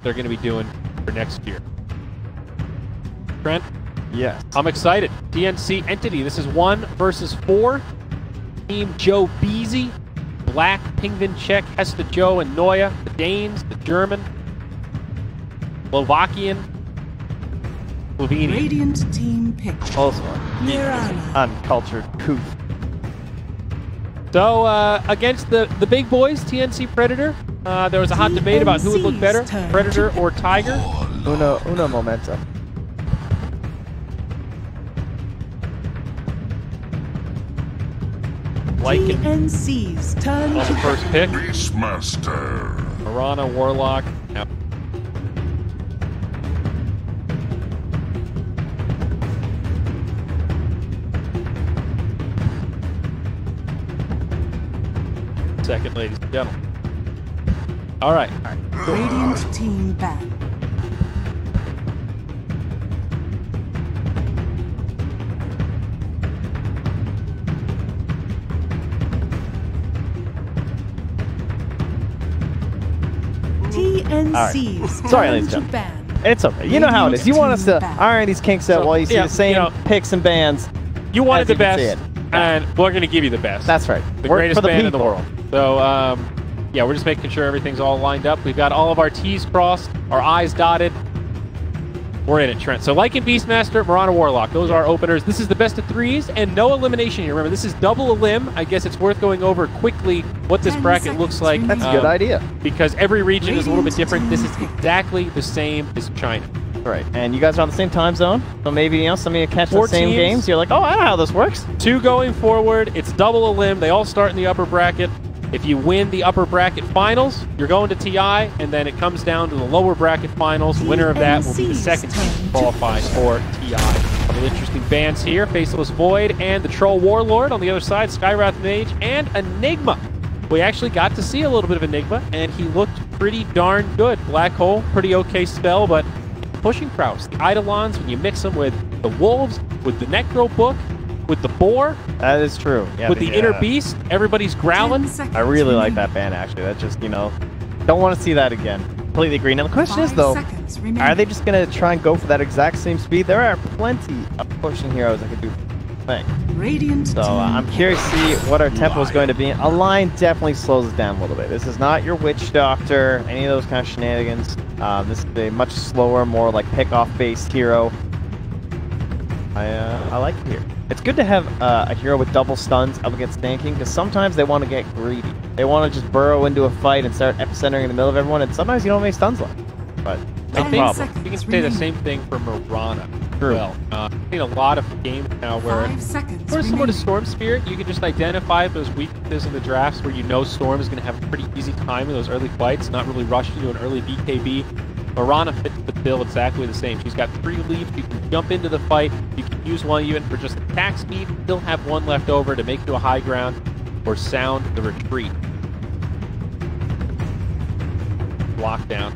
they're going to be doing for next year. Trent? Yes. I'm excited. TNC Entity. This is 1 versus 4. Team Joe Beasy, Black, Pingvin, Czech, Hesta Joe, and Noya. The Danes, the German, Slovakian, Slovenian. Radiant team pick. Also, Mirana. uncultured coof. So, against the big boys, TNC Predator, there was a hot debate about who would look better, Predator or Tiger. Uno momento. Lycan TNC's turn on the first pick. Beastmaster. Mirana, Warlock. Yep. Second, ladies and gentlemen. All right. Radiant team back. TNC's Sorry, turn ladies to and ban. It's okay. You know how it is. You want us to iron these kinks out while you see the same picks and bans. You wanted as the you can see best, it. and we're going to give you the best. That's right. The Work greatest for the band in the people. world. So, yeah, we're just making sure everything's all lined up. We've got all of our T's crossed, our I's dotted. We're in it, Trent. So, Lycan Beastmaster, Mirana Warlock. Those are our openers. This is the best of 3s, and no elimination here. Remember, this is double elim. I guess it's worth going over quickly what this 10 bracket looks like. seconds That's a good idea. Because every region is a little bit Radiant different. This is team. exactly the same as China. Right. And you guys are on the same time zone, so maybe some of you catch 4 the same teams. games. You're like, oh, I know how this works. 2 going forward. It's double elim. They all start in the upper bracket. If you win the upper bracket finals, you're going to TI, and then it comes down to the lower bracket finals. Winner of that will be the second team to qualify for TI. A couple interesting bands here. Faceless Void and the Troll Warlord. On the other side, Skywrath Mage and Enigma. We actually got to see a little bit of Enigma, and he looked pretty darn good. Black Hole, pretty okay spell, but pushing prowess. The Eidolons, when you mix them with the Wolves, with the Necro Book, with the Boar, That is true. Yeah, with the Inner Beast, everybody's growling. I really like that band, actually. That just, don't want to see that again. Completely agree. Now, the question is, though, are they just going to try and go for that exact same speed? There are plenty of pushing heroes that could do the thing. Radiant So I'm team curious to see what our tempo is going to be. A line definitely slows it down a little bit. This is not your Witch Doctor, any of those kind of shenanigans. This is a much slower, more like pick-off-based hero. I like it here. It's good to have a hero with double stuns up against tanking, because sometimes they want to get greedy. They want to just burrow into a fight and start epicentering in the middle of everyone, and sometimes you don't have any stuns left. But no problem. You can say the same thing for Mirana as well. I've seen a lot of games now where, sort of similar to Storm Spirit, you can just identify those weaknesses in the drafts where you know Storm is going to have a pretty easy time in those early fights, not really rush into an early BKB. Mirana fits the bill exactly the same. She's got 3 leaps. You can jump into the fight. You can use one unit for just attack speed. Still have one left over to make it to a high ground or sound the retreat. Lockdown.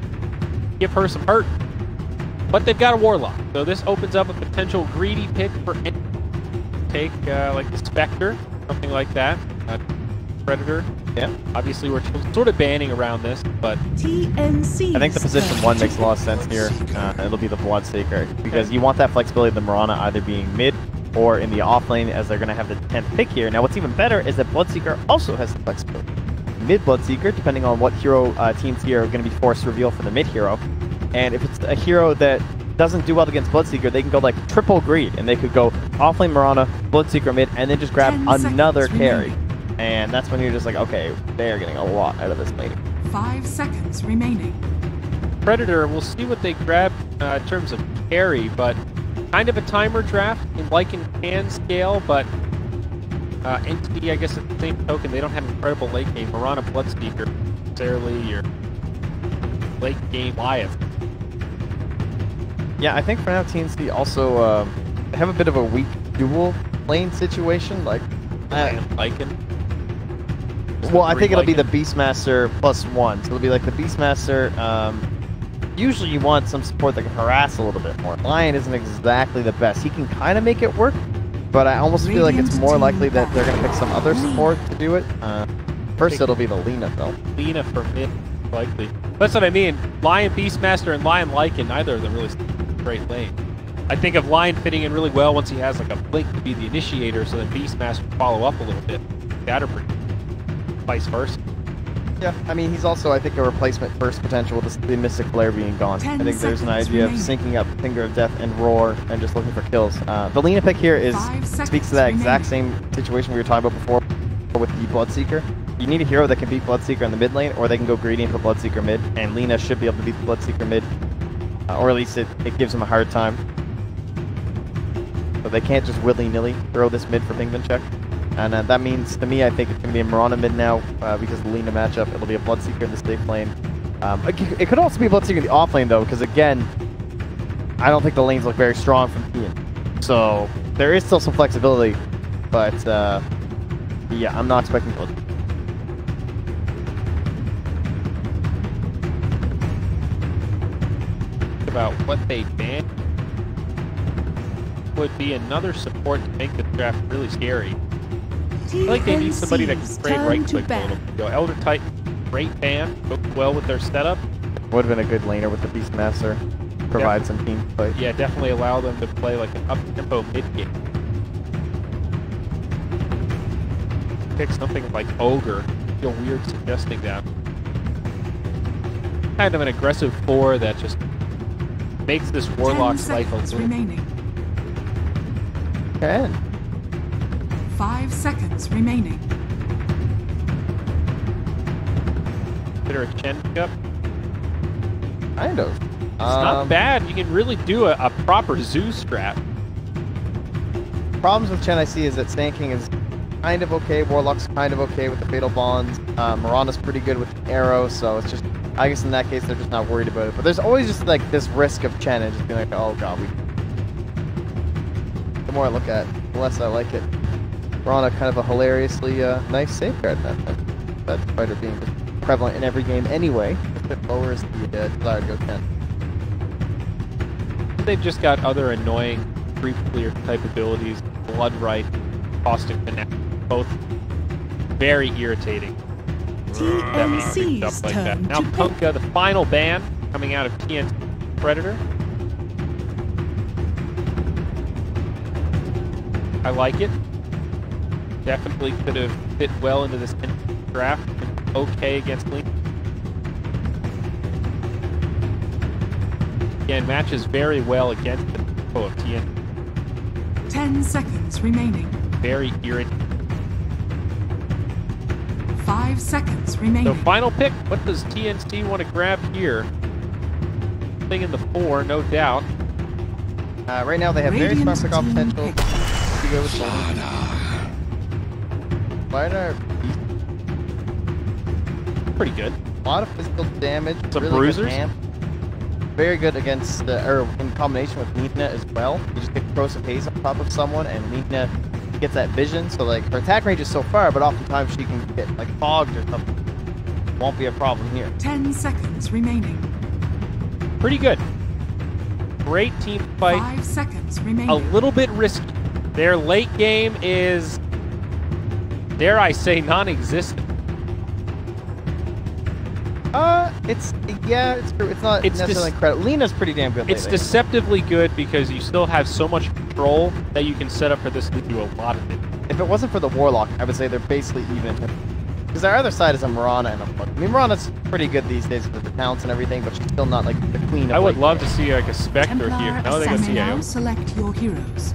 Give her some hurt. But they've got a Warlock. So this opens up a potential greedy pick for any. Take like the Spectre, something like that. Predator. Yeah. Obviously, we're sort of banning around this, but TNC. I think the position 1 makes a lot of sense here. It'll be the Bloodseeker, because you want that flexibility of the Mirana either being mid or in the off lane, as they're going to have the 10th pick here. Now, what's even better is that Bloodseeker also has the flexibility. Mid Bloodseeker, depending on what hero teams here are going to be forced to reveal for the mid hero. And if it's a hero that doesn't do well against Bloodseeker, they can go like triple greed, and they could go offlane Mirana, Bloodseeker mid, and then just grab another carry. And that's when you're just like, okay, they are getting a lot out of this lane. 5 seconds remaining. Predator, we'll see what they grab in terms of carry, but kind of a timer draft in Lycan can scale, but Entity, I guess at the same token, they don't have incredible late game. Mirana Bloodseeker, necessarily your late game Goliath. Yeah, I think for now TNC also have a bit of a weak dual lane situation. Like, Lycan. Well, I think it'll be the Beastmaster +1. So it'll be like the Beastmaster. Usually you want some support that can harass a little bit more. Lion isn't exactly the best. He can kind of make it work, but I almost feel like it's more likely that they're going to pick some other support to do it. First, it'll be the Lina, though. Lina for mid. likely. That's what I mean. Lion Beastmaster and Lion Lycan, neither of them really great lane. I think of Lion fitting in really well once he has like a blink to be the initiator, so then Beastmaster will follow up a little bit. That or vice versa. Yeah, I mean, he's also, I think, a replacement first potential with the Mystic Flare being gone. I think there's an idea of syncing up Finger of Death and Roar and just looking for kills. The Lina pick here speaks to that exact same situation we were talking about before with the Bloodseeker. You need a hero that can beat Bloodseeker in the mid lane, or they can go greedy and put Bloodseeker mid, and Lina should be able to beat the Bloodseeker mid, or at least it gives him a hard time. So they can't just willy-nilly throw this mid for Pingvin check. And that means, to me, I think it's going to be a Mirana mid now because of the Lina matchup. It'll be a Bloodseeker in the safe lane. It could also be a Bloodseeker in the off lane, though, because, again, I don't think the lanes look very strong from TN. So there is still some flexibility, but, yeah, I'm not expecting Bloodseeker. About what they banned would be another support to make the draft really scary. I feel like they need somebody that can trade right click a little bit. Go Elder Titan, great ban, goes well with their setup. Would have been a good laner with the Beastmaster. Provide some team play. Yeah, definitely allow them to play like an up-tempo mid-game. Pick something like Ogre. I feel weird suggesting that. Kind of an aggressive 4 that just makes this Warlock's life a little... remaining. 10. 5 seconds remaining. Consider a Chen pickup. Kind of. It's not bad. You can really do a proper Zoo strat. Problems with Chen I see is that Stanking is kind of okay. Warlock's kind of okay with the Fatal Bonds. Mirana's pretty good with the Arrow, so it's just... I guess in that case, they're just not worried about it. But there's always just like this risk of Chen and just being like, oh god, the more I look at it, the less I like it. Mirana kind of a hilariously nice safeguard that fighter being prevalent in every game anyway. If it lowers the desire to go Chen. They've just got other annoying free clear type abilities. Blood Right, Caustic Finesse, both very irritating. TNC's Stuff like turn that. Now to Punka, the final ban coming out of TNC Predator. I like it. Definitely could have fit well into this draft. Been okay against Link. Again, matches very well against the tempo of TNC. 10 seconds remaining. Very irritating. 5 seconds remaining. So final pick, what does TNC want to grab here? Thing in the 4, no doubt. Right now they have very strong pick-off potential. You go with Spider. Pretty good. A lot of physical damage. Some really bruisers. Good amp. Very good against or in combination with Nina as well. You just get Corrosive Haze on top of someone, and Nina gets that vision. So like her attack range is so far, but oftentimes she can get like fogged or something. Won't be a problem here. 10 seconds remaining. Pretty good. Great team fight. 5 seconds remaining. A little bit risky. Their late game is, dare I say, non-existent. It's true. It's not necessarily incredible. Lena's pretty damn good. It's deceptively good because you still have so much control that you can set up for this to do a lot of it. If it wasn't for the Warlock, I would say they're basically even. Because our other side is a Mirana and a Blood. I mean, Mirana's pretty good these days with the talents and everything, but she's still not like the queen of I would love to see like a Spectre Templar here. No, they got CIO. select your heroes.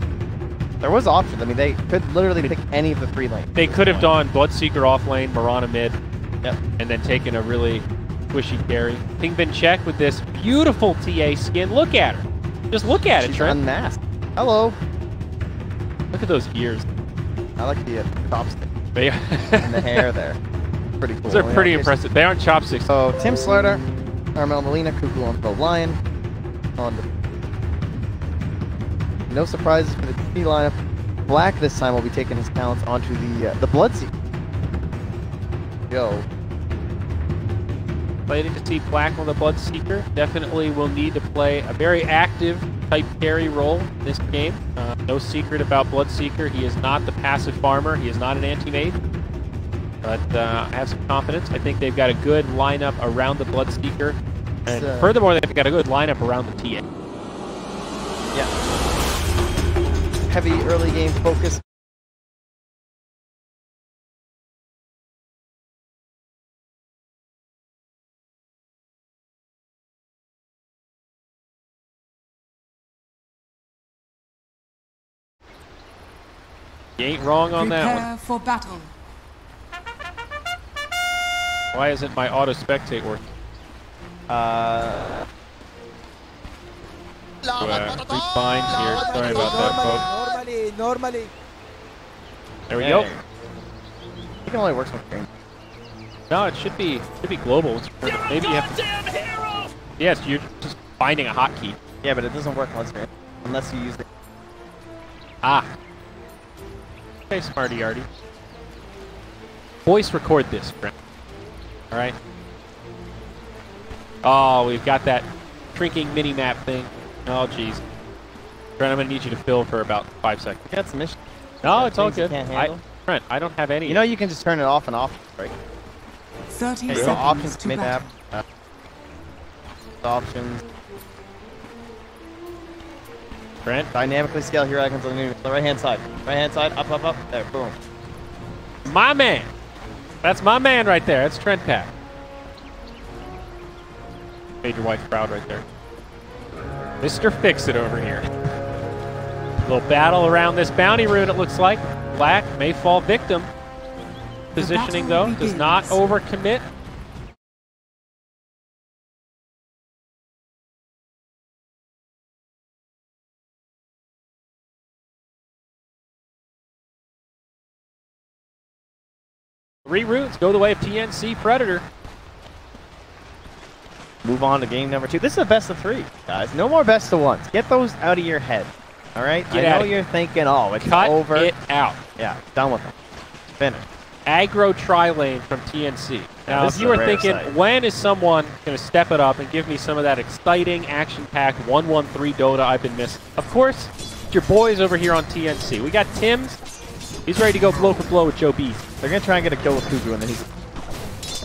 There was options. I mean, they could literally pick any of the 3 lanes. They could have done Bloodseeker off lane, Mirana mid, Yep. and then taken a really squishy carry. Pingvin check with this beautiful TA skin. Look at her. Just look at it, She's Trent. unmasked. Hello. Look at those ears. I like the chopstick They and the hair there. Pretty cool. Those are pretty impressive. They aren't chopsticks. So Tim Slaughter, Armel Molina, Cuckoo on the Lion. No surprises for the T lineup. Black this time will be taking his talents onto the Bloodseeker. Yo. Waiting to see Black on the Bloodseeker. Definitely will need to play a very active type carry role in this game. No secret about Bloodseeker. He is not the passive farmer. He is not an anti-mage. But I have some confidence. I think they've got a good lineup around the Bloodseeker. And furthermore, they've got a good lineup around the TA. Yeah. Heavy early game focus. You ain't wrong on that one. Prepare for battle. Why isn't my auto spectate working? Rebind here. Sorry about that, folks. Normally. There we go. It can only work with game. No, it should be global. Maybe you have to. Yes, you're just finding a hotkey. Yeah, but it doesn't work unless you use it. Ah. Okay, smarty yardy. Voice record this, friend. All right. Oh, we've got that shrinking mini map thing. Oh, jeez. Trent, I'm gonna need you to fill for about 5 seconds. Got some issues. No, it's all Things you good. can't handle. Trent, I don't have any. You know you can just turn it off and off, right? 30 Okay, so seconds options to mid battle. app. Options. Trent, Dynamically scale hero icons on the right hand side. Right hand side, up, up, up. There, boom. my man. That's my man right there. That's Trent Pack. Made your wife proud right there. Mr. Fix-It over here. Little battle around this bounty rune, it looks like. Black may fall victim. Positioning, though, does not overcommit. Three runes go the way of TNC Predator. Move on to game number 2. This is a best of 3, guys. No more best of 1s. Get those out of your head. All right? Get I out know of you're thinking, oh, it's Cut over. it out. Yeah, done with them. Finished. Aggro tri-lane from TNC. Now, this if is you a were rare thinking, sight. when is someone going to step it up and give me some of that exciting, action-packed 1-1-3 Dota I've been missing? Of course, it's your boys over here on TNC. We got Tim's. He's ready to go blow for blow with Joe Beast. They're going to try and get a kill with Cuckoo, and then he's...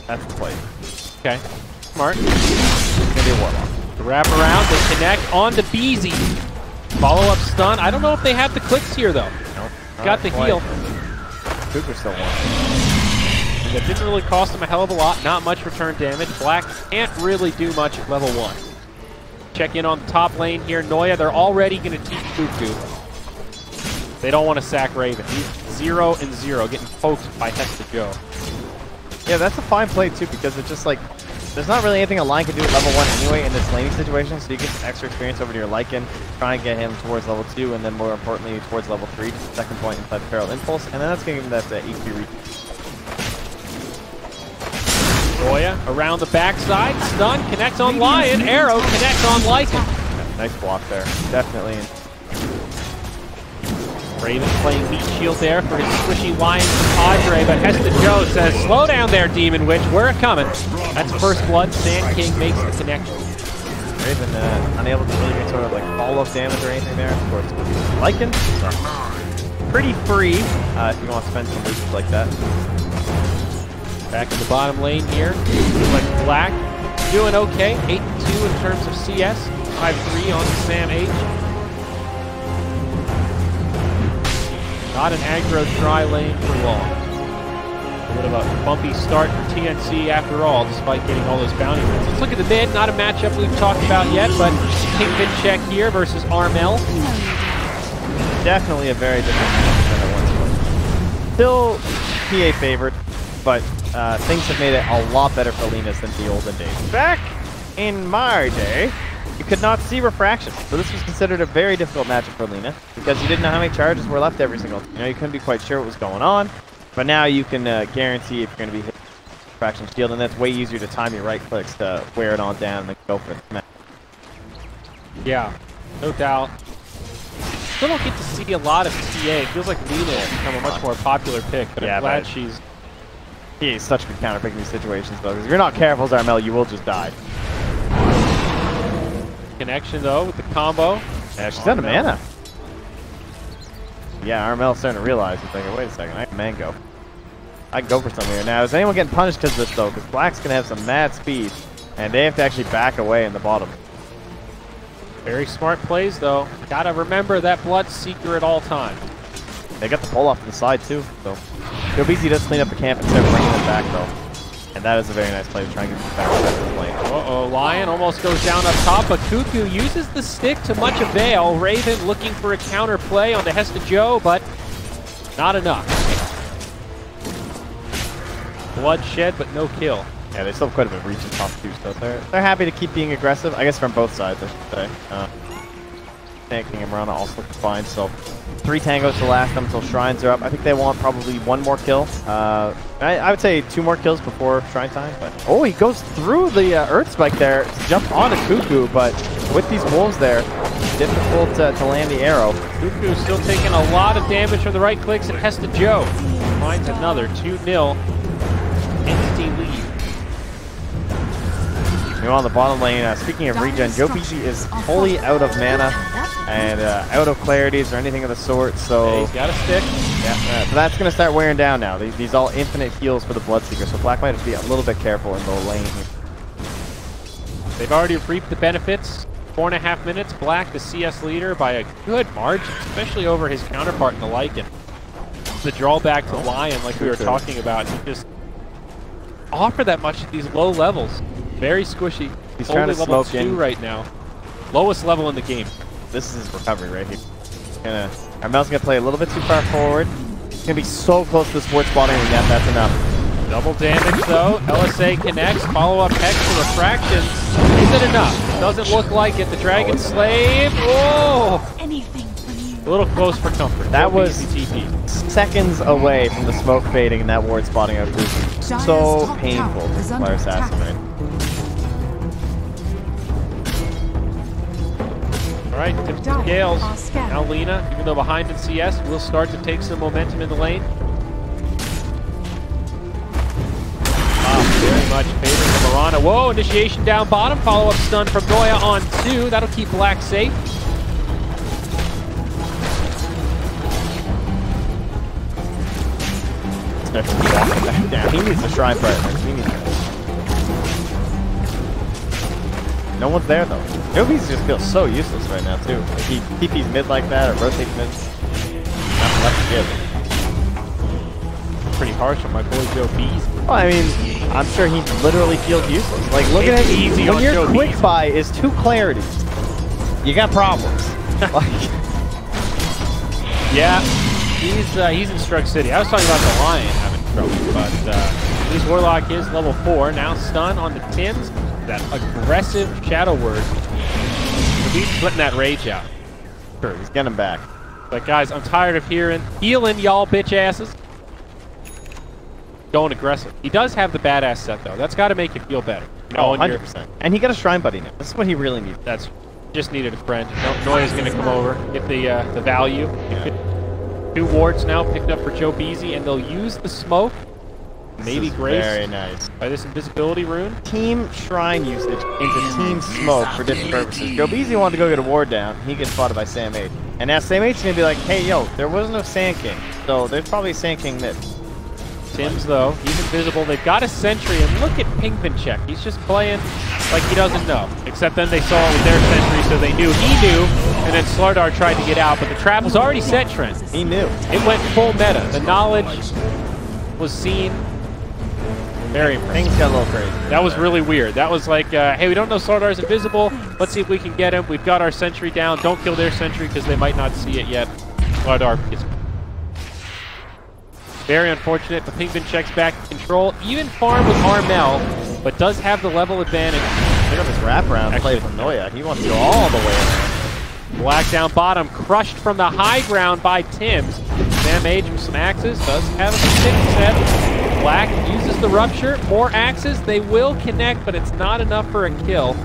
That's the play. Okay. Smart. It's going to be a Warlock. The wrap around, they connect on to Beezy. Follow-up stun. I don't know if they have the clicks here, though. Nope. Got the heal. Cuckoo still won. And that didn't really cost him a hell of a lot. Not much return damage. Black can't really do much at level 1. Check in on the top lane here. Noya, they're already going to teach Cuckoo. They don't want to sack Raven. He's 0-0, getting poked by Hesta Joe. Yeah, that's a fine play, too, because it's just like... There's not really anything a line can do at level 1 anyway in this laning situation, so you get some extra experience over to your Lycan, try and get him towards level 2, and then more importantly, towards level 3, just the second point inside the Feral Impulse, and then that's going to give him that EQ reach. Noya around the backside. Stun, connects on Lion. Arrow connects on Lycan. Yeah, nice block there, definitely. Raven playing meat shield there for his squishy Lion compadre, but Hesta Joe says, slow down there, Demon Witch, we're coming. That's first blood. Sand King makes the connection. Raven unable to really get sort of like follow-up damage or anything there. Of course, Lycan, pretty free if you want to spend some reasons like that. Back in the bottom lane here. Looks like Black doing okay. 8-2 in terms of CS. 5-3 on Sam H. Not an aggro tri lane for long. A bit of a bumpy start for TNC after all, despite getting all those bounty wins. Let's look at the mid. Not a matchup we've talked about yet, but Kingpin check here versus Armel. Definitely a very different match than it once was. Still PA favored, but things have made it a lot better for Linus than the olden days. Back in my day, you could not see refraction, so this was considered a very difficult matchup for Lina because you didn't know how many charges were left every single time. You know, you couldn't be quite sure what was going on, but now you can guarantee if you're going to be hitting refraction shield, and that's way easier to time your right clicks to wear it on down and then go for it. Yeah, no doubt. Still don't get to see a lot of TA. It feels like Lina has become a much more popular pick, but I'm glad she's... He is such a good counter-pick in these situations, though, because if you're not careful, Zarmel, you will just die. Connection, though, with the combo. Yeah, she's out of mana. Yeah, Armel's starting to realize, he's like, wait a second, I have Mango. I'd go for some here. Now, is anyone getting punished because of this, though? Because Black's going to have some mad speed, and they have to actually back away in the bottom. Very smart plays, though. Gotta remember that Bloodseeker at all times. They got the pull off to the side, too. So, GoBeezy does clean up the camp and start bringing them back, though. And that is a very nice play to try and get them back to the lane. Uh-oh, Lion almost goes down up top, but Cuckoo uses the stick to much avail. Raven looking for a counter play onto Hesta Joe, but not enough. Bloodshed, but no kill. Yeah, they still have quite a bit of reach in top two, so they're happy to keep being aggressive. I guess from both sides, I should say. Tanking and Marana also looks fine, so 3 tangos to last them until Shrines are up. I think they want probably 1 more kill. I would say 2 more kills before Shrine time. But oh, he goes through the Earth Spike there to jump on a Cuckoo, but with these wolves there, difficult to land the arrow. Cuckoo still taking a lot of damage from the right clicks, and Hesta Joe finds another 2-0 entity lead. Meanwhile, on the bottom lane, speaking of regen, GoBeezy is fully out of mana and out of clarities or anything of the sort, so... Yeah, he's got a stick. Yeah, so that's going to start wearing down now. These all infinite heals for the Bloodseeker, so Black might have to be a little bit careful in the lane here. They've already reaped the benefits. 4.5 minutes, Black, the CS leader, by a good margin, especially over his counterpart in the Lycan. The drawback to Lion, like we were talking about, he just offer that much at these low levels. Very squishy. He's only trying to level smoke 2 in right now. Lowest level in the game. This is his recovery right here. Armel's going to play a little bit too far forward. He's going to be so close to the sport spotting, and yeah, that's enough. Double damage though. LSA connects. Follow-up Hex to refractions. Is it enough? Doesn't look like it. The Dragon Slave. Oh! Anything from you. A little close for comfort. That was TP. seconds away from the smoke fading and that ward spotting out Cuckoo. So painful for Flare Assassin, right? All right, tip to scales. Now Lina, even though behind in CS, will start to take some momentum in the lane. Very much favoring the Marana. Whoa, initiation down bottom. Follow-up stun from Noya on 2. That'll keep Black safe. Yeah, he needs a Shrine partner. He needs No one's there though. GoBeezy just feels so useless right now too. Like he TP's mid like that or rotates mid. Nothing left to give. Pretty harsh on my boy GoBeezy. Well, I mean, I'm sure he literally feels useless. Like, look at it. Easy When your GoBeezy. quick buy is 2 clarities, you got problems. Like, Yeah, he's in Strug City. I was talking about the Lion having trouble, but at least Warlock is level 4. Now stun on the Tims. That aggressive Shadow Word. He's putting that rage out. sure, he's getting him back. But guys, I'm tired of hearing y'all bitch asses. Going aggressive. He does have the badass set though. That's got to make you feel better. Oh, 100%. And he got a Shrine Buddy now. This is what he really needs. That's just needed a friend. Noya's going to come over, get the value. Yeah. 2 wards now picked up for GoBeezy, and they'll use the smoke. Maybe Grace. Very nice. By this invisibility rune. Team Shrine usage into Team Smoke for different purposes. GoBeezy wanted to go get a ward down. He gets spotted by Sam H. And now Sam H is going to be like, hey, yo, there was no Sand King. So there's probably a Sand King mid. Tims, though, he's invisible. They've got a sentry, and look at Pinkman Check. He's just playing like he doesn't know. Except then they saw it with their sentry, so they knew he knew, and then Slardar tried to get out, but the trap was already set, Trent. He knew. It went full meta. The knowledge was seen. Very impressive. Things got a little crazy. That was really weird. That was like, hey, we don't know Sardar's invisible. Let's see if we can get him. We've got our sentry down. Don't kill their sentry because they might not see it yet. Slardar gets... Very unfortunate, but Pinkman checks back in control. Even farm with Armel, but does have the level advantage. Look at this wraparound play from Noya. He wants to go all the way around. Black down bottom, crushed from the high ground by Tims. Sam Age with some axes, does have a stick set. Black uses the rupture, more axes. They will connect, but it's not enough for a kill.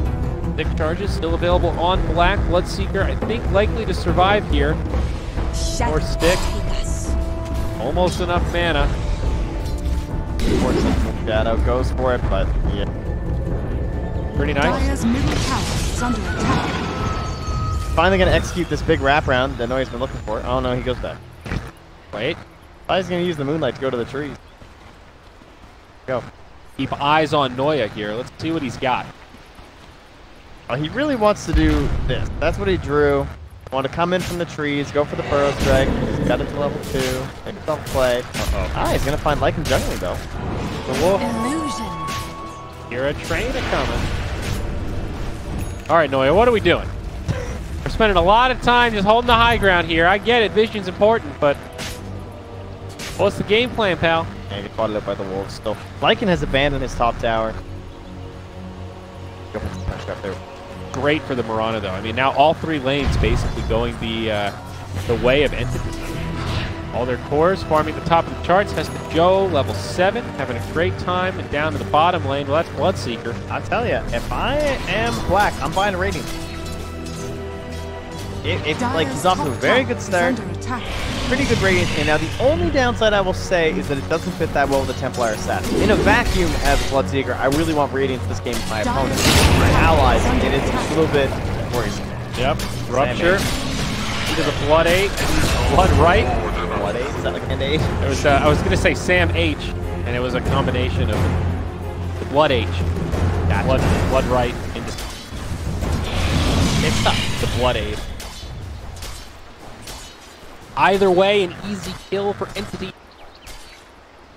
Stick charges still available on Black. Bloodseeker, I think, likely to survive here. More stick. Almost enough mana. Shadow goes for it, but yeah. Pretty nice. Dire's middle tower is under attack. Finally gonna execute this big wraparound that Noya's been looking for. Oh no, he goes back. Wait. I was gonna use the moonlight to go to the trees. Go. Keep eyes on Noya here. Let's see what he's got. He really wants to do this. That's what he drew. Want to come in from the trees, go for the burrow strike. He's got it to level 2. Make himself play. He's going to find Lycan jungling, though. The wolf. Illusion. You're a trainer coming. All right, Noya, what are we doing? We're spending a lot of time just holding the high ground here. I get it, vision's important, but what's the game plan, pal? Yeah, get caught up by the wolves still. Lycan has abandoned his top tower. Go for the punch up there. Great for the Mirana, though. I mean, now all 3 lanes basically going the way of entities. All their cores farming the top of the charts. Has the Joe, level 7, having a great time, and down to the bottom lane. Well, that's Bloodseeker. I'll tell you, if I am Black, I'm buying a Radiant. It's like he's off to a very good start. Pretty good Radiant skin. Now, the only downside I will say is that it doesn't fit that well with the Templar stat. In a vacuum as a Bloodseeker, I really want Radiance this game with my opponent. My allies, it is a little bit worrisome. Yep. Rupture. He does a Blood 8. Blood Right. Blood 8? Is that like an 8? It was, I was going to say Sam H, and it was a combination of the Blood H. Gotcha. Blood Right. It's tough. The Blood 8. Either way, an easy kill for Entity.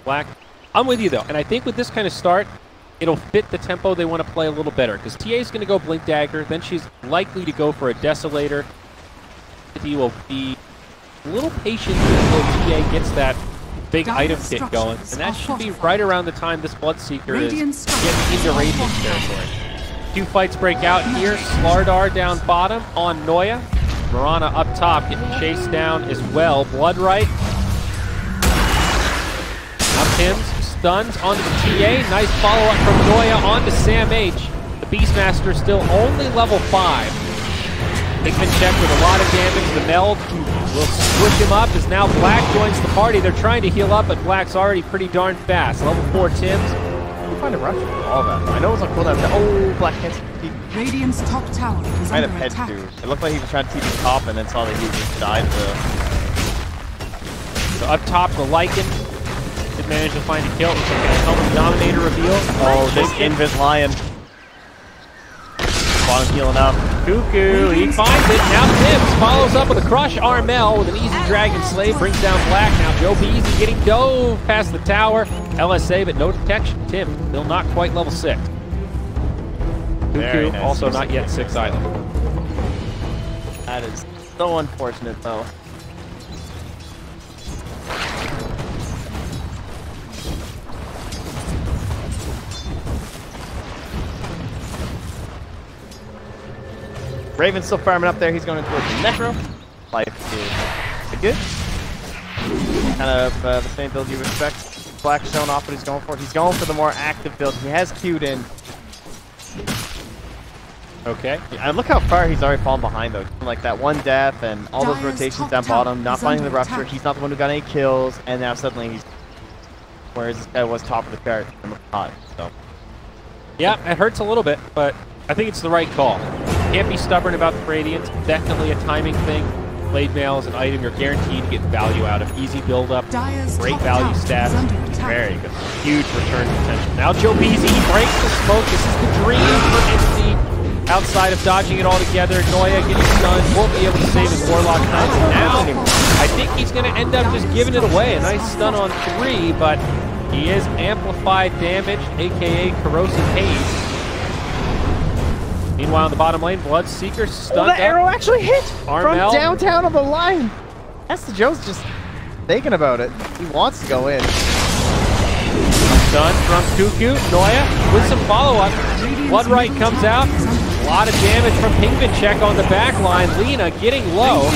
Black. I'm with you, though. And I think with this kind of start, it'll fit the tempo they want to play a little better. Because TA is going to go Blink Dagger. Then she's likely to go for a Desolator. Entity will be a little patient until TA gets that big item kit going. And that should be right around the time this Bloodseeker is getting into Radiant territory. 2 fights break out here. Slardar down bottom on Noya. Mirana up top, getting chased down as well. Blood Right. Now Tim's stuns onto the TA. Nice follow-up from Noya onto Sam H. The Beastmaster still only level 5. Pigman check with a lot of damage. The meld will squish him up as now Black joins the party. They're trying to heal up, but Black's already pretty darn fast. Level 4 Tim's. I'm trying to rush all that. I know it was on cooldown. Oh, Black can't see. Radiant's top tower is Might under have attack. head to. It looked like he was trying to TP top and then saw that he just died So up top, the Lycan did manage to find a kill. Looks like a Helmet Dominator reveal. Oh, this Invis Lion. Bottom healing up. Cuckoo, he finds it. Now Tims follows up with a Crush Armel with an easy Dragon Slave. Brings down Black. Now Joe Beasy getting dove past the tower. LSA, but no detection. Tim, still not quite level 6. Cuckoo, Nice. also not yet 6 either. That is so unfortunate, though. Raven's still farming up there. He's going towards the Necro. Life is good. Kind of the same build you would expect. Black showing off what he's going for. He's going for the more active build. He has queued in. Okay. Yeah, and look how far he's already fallen behind, though. Like that one death and all those rotations down bottom, not finding the Rupture. He's not the one who got any kills, and now suddenly he's... Whereas this guy was top of the chart, number 5, so... Yeah, it hurts a little bit, but I think it's the right call. Can't be stubborn about the Radiance. Definitely a timing thing. Blade Mail is an item you're guaranteed to get value out of. Easy build-up, great value stats. Very good. Huge return potential. Now Joe Beasy, he breaks the smoke. This is the dream for Entity. Outside of dodging it all together, Noya getting stunned, won't be able to save his Warlock Knights. And now, I think he's going to end up just giving it away. A nice stun on 3, but he is amplified damage, aka corrosive haze. Meanwhile, in the bottom lane, Bloodseeker stunned Oh, the arrow actually hit Armel. from downtown on the line. That's the Joe's just thinking about it. He wants to go in. Stun from Cuckoo. Noya with some follow-up. Blood Right comes out. A lot of damage from Pingvincheck on the back line. Lena getting low.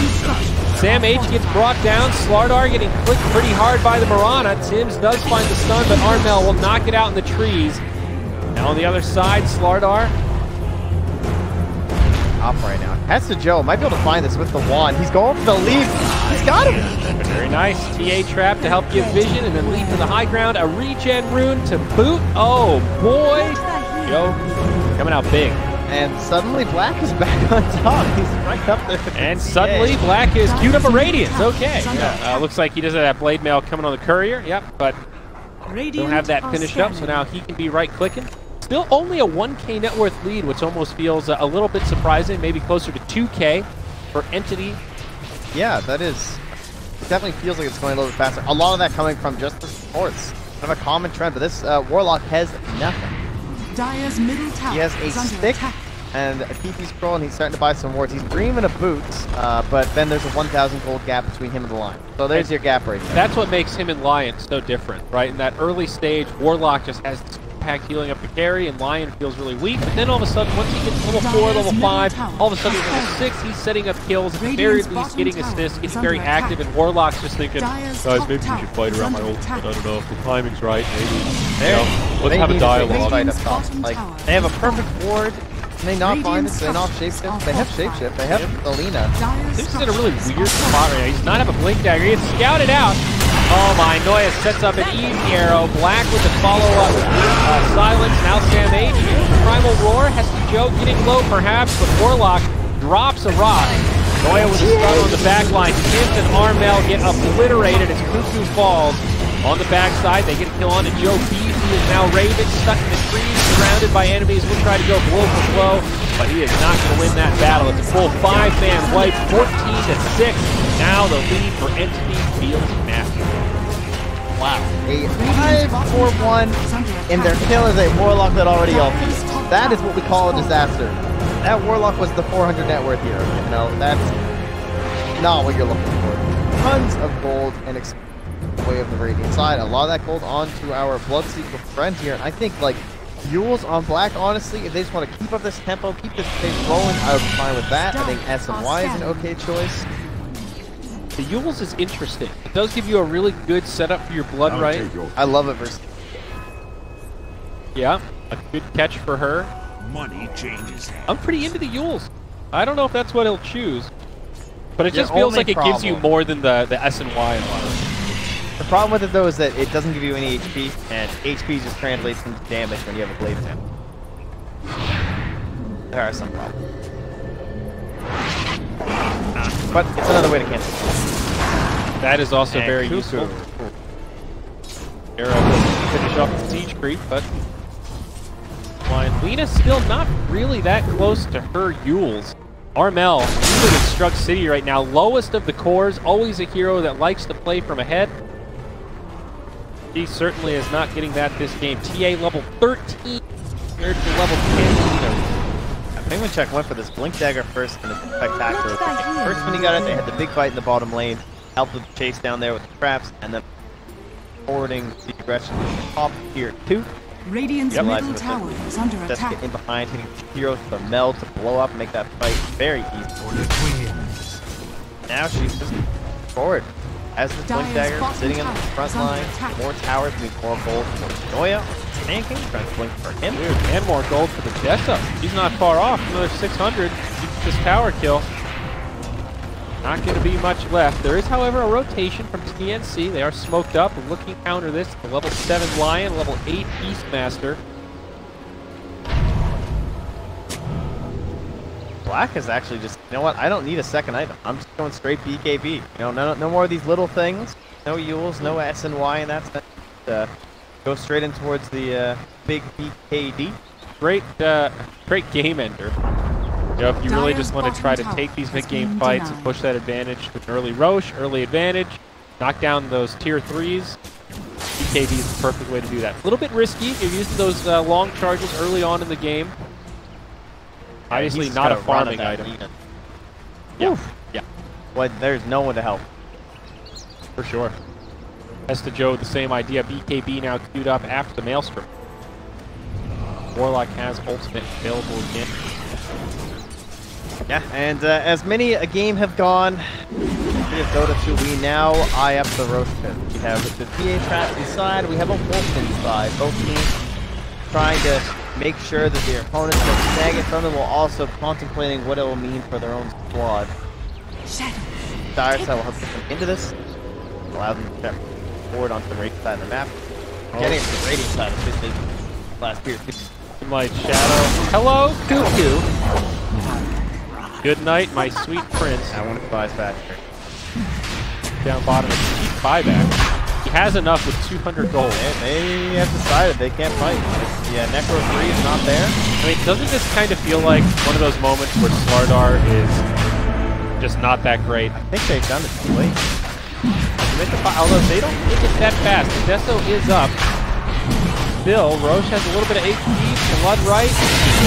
Sam H gets brought down. Slardar getting clicked pretty hard by the Mirana. Tims does find the stun, but Armel will knock it out in the trees. Now on the other side, Slardar. Up right now. That's the Joe. Might be able to find this with the wand. He's going for the leap. He's got him. Very nice. TA trap to help give vision and then lead to the high ground. A regen rune to boot. Oh boy. Joe coming out big. And suddenly Black is back on top. He's right up there. And suddenly Black is queued up a Radiance. Okay. Yeah. Looks like he does have that Blade Mail coming on the Courier. Yep. But He'll have that finished up, so now he can be right-clicking. Still only a 1K net worth lead, which almost feels a little bit surprising, maybe closer to 2K for Entity. Yeah, that is. It definitely feels like it's going a little bit faster. A lot of that coming from just the supports. Kind of a common trend, but this Warlock has nothing. Dire's middle tower He has a is under stick attack. and a TP scroll, and he's starting to buy some wards. He's dreaming of boots, but then there's a 1,000 gold gap between him and the line. So there's your gap right there. That's what makes him and Lion so different, right? In that early stage, Warlock just has this pack healing up the carry, and Lion feels really weak. But then all of a sudden, once he gets level 4, level 5, all of a sudden he's level 6, he's setting up kills, at the very least getting assists, getting very active, and Warlock's just thinking, guys, maybe we should fight around my ultimate. I don't know if the timing's right, maybe. You know, let's have a dialogue. Like, they have a perfect ward. Can they not find it? Do they not shapeshift? They have shapeshift. They have Alina. This is in a really weird spot right now. He does not have a blink dagger. He gets scouted out. Oh my, Noya sets up an easy arrow. Black with the follow-up silence. Now Sam H. Primal Roar has to Joe getting low perhaps, but Warlock drops a rock. Noya with a stun on the back line. Tims and Armel get obliterated as Cuckoo falls. On the backside, they get a kill on to Joe B. He is now Raven, stuck in the trees, surrounded by enemies. Will try to go blow for blow, but he is not going to win that battle. It's a full 5-man wipe, 14-6. Now the lead for Entity feels massive. Wow. A 5-4-1, and their kill is a Warlock that already ulted. That is what we call a disaster. That Warlock was the 400 net worth hero. You know, that's not what you're looking for. Tons of gold and way of the Radiant side. A lot of that gold onto our Bloodseeker friend here. And I think, like, Yules on Black, honestly, if they just want to keep up this tempo, keep this pace rolling, I would be fine with that. I think S and Y is an okay choice. The Yules is interesting. It does give you a really good setup for your Blood Right. I love it versus. Yeah, a good catch for her. Money changes hands. I'm pretty into the Yules. I don't know if that's what he'll choose, but it Your just feels only like it gives you problem- more than the S and Y in a lot of ways. The problem with it, though, is that it doesn't give you any HP, and HP just translates into damage when you have a blade attack. There are some problems. But it's another way to cancel. That is also And very Cuckoo. useful. Arrow doesn't finish off the siege creep, but Lena's still not really that close to her Yules. Armel, really in Strug City right now, lowest of the cores, always a hero that likes to play from ahead. He certainly is not getting that this game. TA level 13 compared to level 10. Penguin Check went for this Blink Dagger first in a spectacular thing. First when he got it, they had the big fight in the bottom lane, helped with the chase down there with the traps, and then forwarding the aggression to the top tier 2. Radiant's middle tower is under Just attack. get in behind, hitting heroes with a meld to blow up and make that fight very easy. Now she's just forward. As the Blink Dire's Dagger bottom sitting in the tower front is under line, attack. more towers, need more gold for Noya. Tanking, trying to blink for him. Dude, and more gold for the Dessa. He's not far off. Another 600. Keeps this tower kill. Not going to be much left. There is, however, a rotation from TNC. They are smoked up and looking to counter this. The level 7 Lion, level 8 Beastmaster. Black is actually just, you know what, I don't need a second item. I'm just going straight BKB. You know, no more of these little things. No Yules, no S and Y, and that's go straight in towards the big BKD. Great game ender. You know, if you really just want to try to take these mid-game fights and push that advantage with an early Roche, early advantage, knock down those tier 3s, BKB is the perfect way to do that. A little bit risky. You're using those long charges early on in the game. Obviously He's not a gotta run farming at that item. Legion. Yeah, Oof. yeah, Well, there's no one to help. for sure. As to Joe, the same idea. BKB now queued up after the Maelstrom. Warlock has ultimate available again. Yeah, and as many a game have gone, we have Dota 2, we now eye up the roast pit. We have the PA trap inside, we have a wolf inside. Both teams trying to make sure that their opponents don't snag it from them while also contemplating what it will mean for their own squad. Dire Cell will help get them into this, allow them to step forward onto the Radiant side of the map. Getting it to the Radiant side, officially last year. Light Shadow. Hello, Cuckoo. Good night, my sweet prince. I want to buy faster. Down bottom, a cheap buyback. He has enough with 200 gold. They have decided they can't fight. Yeah, Necro 3 is not there. I mean, doesn't this kind of feel like one of those moments where Slardar is just not that great? I think they've done it too late. Although they don't Think it's that fast. Deso is up. Still, Roche has a little bit of HP. Blood right.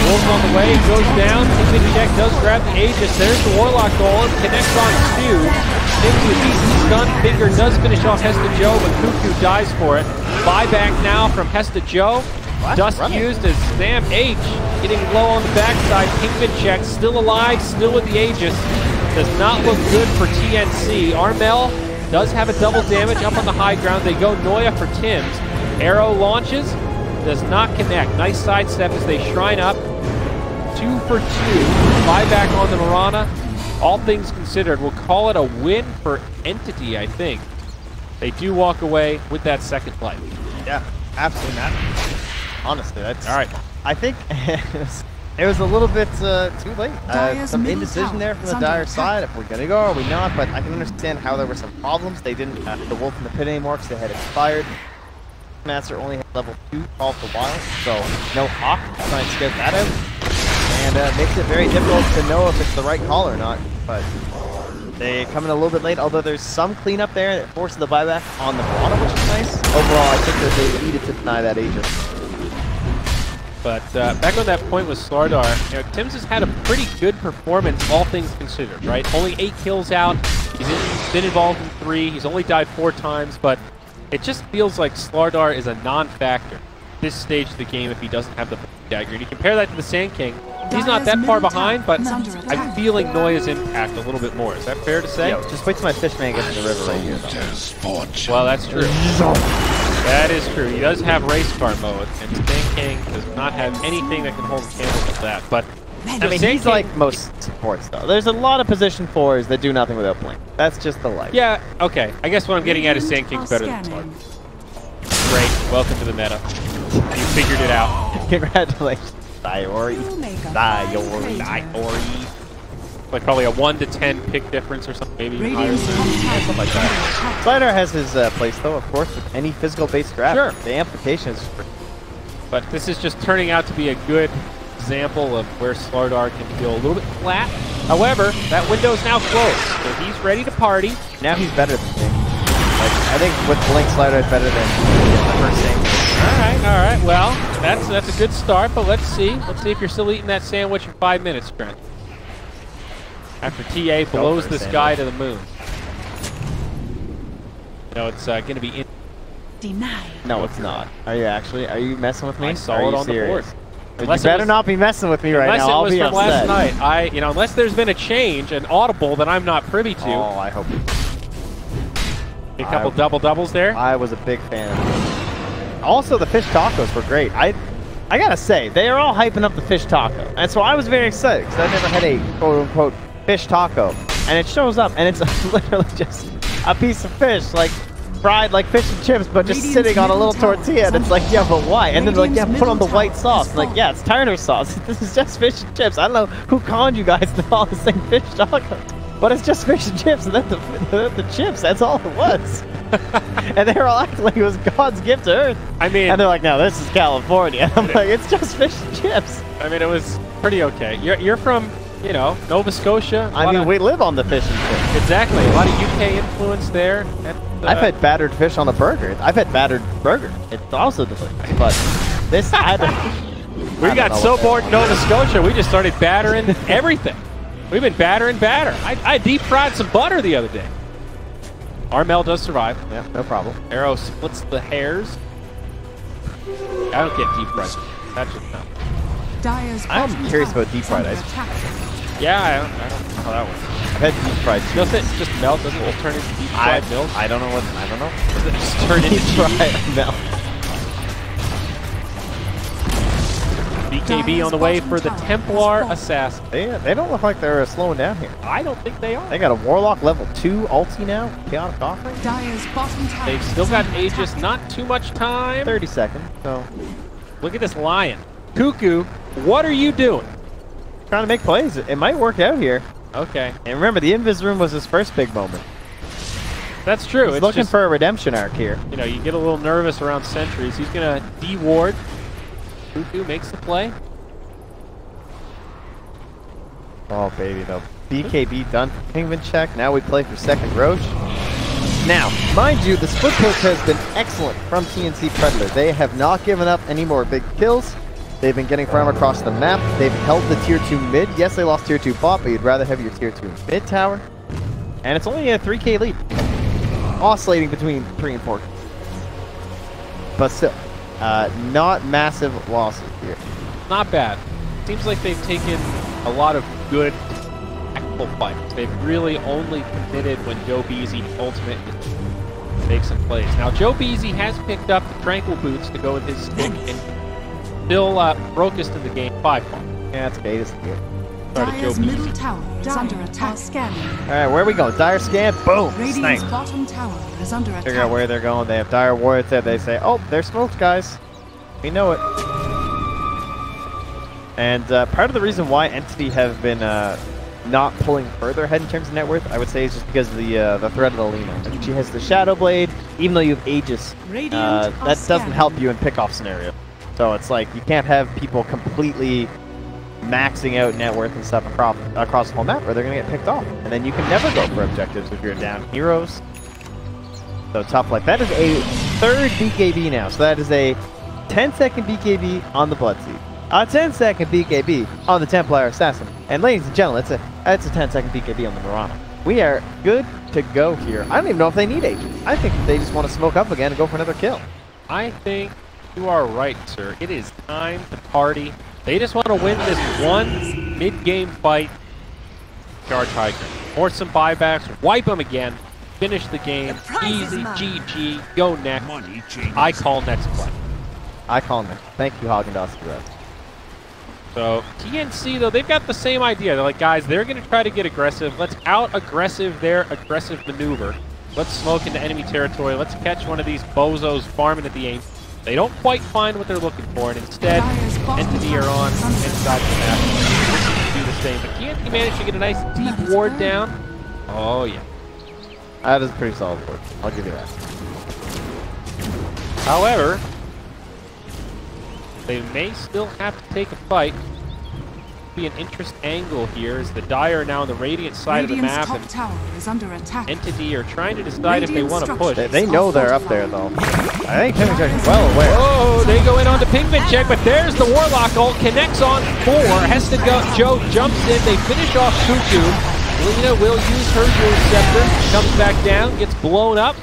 Wolves on the way. Goes down. Kingpin check does grab the Aegis. There's the Warlock Golem. Connects on Stu. Into a decent stun. Finger does finish off Hesta Joe, but Cuckoo dies for it. Buyback now from Hesta Joe. Dust used as Sam H getting low on the backside. Kingpin check still alive, still with the Aegis. Does not look good for TNC. Armel does have a double damage up on the high ground. They go Noya for Tim's. Arrow launches, does not connect. Nice sidestep as they shrine up. 2 for 2. Buyback on the Mirana. All things considered, we'll call it a win for Entity, I think. They do walk away with that second life. Yeah, absolutely not. Honestly, that's... All right. I think it was a little bit too late. Some indecision there from the Dire side. If we're going to go, are we not? But I can understand how there were some problems. They didn't have the Wolf in the Pit anymore because they had expired. Master only had level 2 Call for Wild, so no Hawk to try and scare that out. And makes it very difficult to know if it's the right call or not. But they come in a little bit late, although there's some cleanup there that forces the buyback on the Mirana, which is nice. Overall, I think that they needed to deny that Aegis. But back on that point with Slardar, you know, Tim's has had a pretty good performance, all things considered, right? Only 8 kills out. He's been involved in 3. He's only died 4 times, but it just feels like Slardar is a non-factor this stage of the game if he doesn't have the dagger. And you compare that to the Sand King, he's not that far behind, but I'm feeling Noya's impact a little bit more. Is that fair to say? Yo, just wait till my Fishman gets in the river right here, though. Well, that's true. That is true. He does have race car mode, and Sand King does not have anything that can hold a candle to that. But I mean, he's like most supports, though. There's a lot of position 4s that do nothing without blink. That's just the life. Yeah, okay. I guess what I'm getting at is Sand King's better than Slardar. Great. Welcome to the meta. You figured it out. Congratulations, Diori. Like probably a 1 to 10 pick difference or something, maybe even higher. Yeah, something like that. Slider has his place, though, of course, with any physical-based grab. Sure. The amplification is... But this is just turning out to be a good example of where Slardar can feel a little bit flat. However, that window is now closed, so he's ready to party. Now he's better than Blink. Like, I think with Blink, Slider is better than the first thing. All right. Well, that's a good start, but let's see. Let's see if you're still eating that sandwich in 5 minutes, Trent. After TA blows this guy to the moon. No, it's going to be in. Denied. No, it's not. Are you actually? Are you messing with me? I saw it on the board. You better not be messing with me right now. I'll be upset. Unless it was from last night. Unless there's been a change, an audible that I'm not privy to. Oh, I hope. A couple double-doubles there. I was a big fan. Also, the fish tacos were great. I gotta say, they are all hyping up the fish taco. And so I was very excited, because I've never had a quote-unquote fish taco. And it shows up, and it's literally just a piece of fish, like fried like fish and chips, but just sitting on a little tortilla. And it's like, yeah, but why? And then they're like, yeah, put on the white sauce. I'm like, yeah, it's tartar sauce. This is just fish and chips. I don't know who conned you guys to call this thing fish taco. But it's just fish and chips, and then the chips, that's all it was. And they were all acting like it was God's gift to Earth. I mean... And they're like, no, this is California. I'm like, it's just fish and chips. I mean, it was pretty okay. You're from, Nova Scotia. I mean, we live on the fish and chips. Exactly. A lot of UK influence there. I've had battered fish on a burger. I've had battered burger. It's also delicious. But this... we got so bored in Nova Scotia, we just started battering everything. We've been battering batter. I deep fried some butter the other day. Armel does survive. Yeah, no problem. Arrow splits the hairs. I don't get deep fried. That should count. I'm curious about deep fried ice cream. Yeah, I don't know how that works. I've had deep fried cheese. Does it just melt? Doesn't it turn into deep fried milk? I don't know. Does it just turn into deep fried milk? BKB on the way for the Templar Assassin. They don't look like they're slowing down here. I don't think they are. They got a Warlock level 2 ulti now. Chaotic Offering. They've still got Aegis, not too much time. 30 seconds. So look at this lion. Cuckoo, what are you doing? Trying to make plays. It might work out here. Okay. And remember, the Invis room was his first big moment. That's true. He's it's looking just, for a redemption arc here. You know, you get a little nervous around sentries. He's going to de-ward. Cuckoo makes the play. Oh, baby, though. BKB done for Penguin check. Now we play for second Roach. Now, mind you, the split push has been excellent from TNC Predator. They have not given up any more big kills. They've been getting farm across the map. They've held the tier 2 mid. Yes, they lost tier 2 bot, but you'd rather have your tier 2 mid tower. And it's only a 3k lead. Oscillating between 3 and 4. But still, not massive losses here. Not bad. Seems like they've taken a lot of good tactical fights. They've really only committed when Joe Beasy ultimate makes some plays. Now, Joe Beasy has picked up the Tranquil Boots to go with his stick and still broke us in the game 5 points. Yeah, it's beta here. Dire's middle tower is under attack. Scanning. Alright, where we go? Dire scan, boom! Radiant's Snipe. bottom tower is under attack. Figure out where they're going. They have dire wards there. They say, oh, they're smoked, guys. We know it. And part of the reason why Entity have been not pulling further ahead in terms of net worth, I would say, is just because of the threat of the Lina. She has the Shadow Blade, even though you have Aegis, that doesn't help you in pick-off scenario. So it's like, you can't have people completely maxing out net worth and stuff across the whole map, or they're going to get picked off. And then you can never go for objectives if you're down heroes. So tough life. That is a 3rd BKB now. So that is a 10-second BKB on the Bloodseed. A 10-second BKB on the Templar Assassin. And ladies and gentlemen, that's a 10-second BKB on the Mirana. We are good to go here. I don't even know if they need Aegis. I think they just want to smoke up again and go for another kill. I think you are right, sir. It is time to party. They just want to win this one mid-game fight. Charge Tiger. Force some buybacks, wipe them again, finish the game. Easy, GG, go next. I call next play. I call next. Thank you, Haagen-Dazs, for that. So, TNC, though, they've got the same idea. They're like, guys, they're going to try to get aggressive. Let's out-aggressive their aggressive maneuver. Let's smoke into enemy territory. Let's catch one of these bozos farming at the aim. They don't quite find what they're looking for, and instead, Entity are on inside the map. Do the same. But TNC managed to get a nice deep ward down. Oh, yeah. That is a pretty solid ward. I'll give you that. However, they may still have to take a fight. Be an interest angle here as the Dire are now on the Radiant side of the map, top and tower is under attack. Entity are trying to decide if they want to push. They know they're up there, though. I think Penguin Check is well aware. Oh, they go in onto Penguin Check, but there's the Warlock ult. Connects on 4. Has to go. Joe jumps in. They finish off Cuckoo. Lina will use her Jewel Scepter. Comes back down. Gets blown up.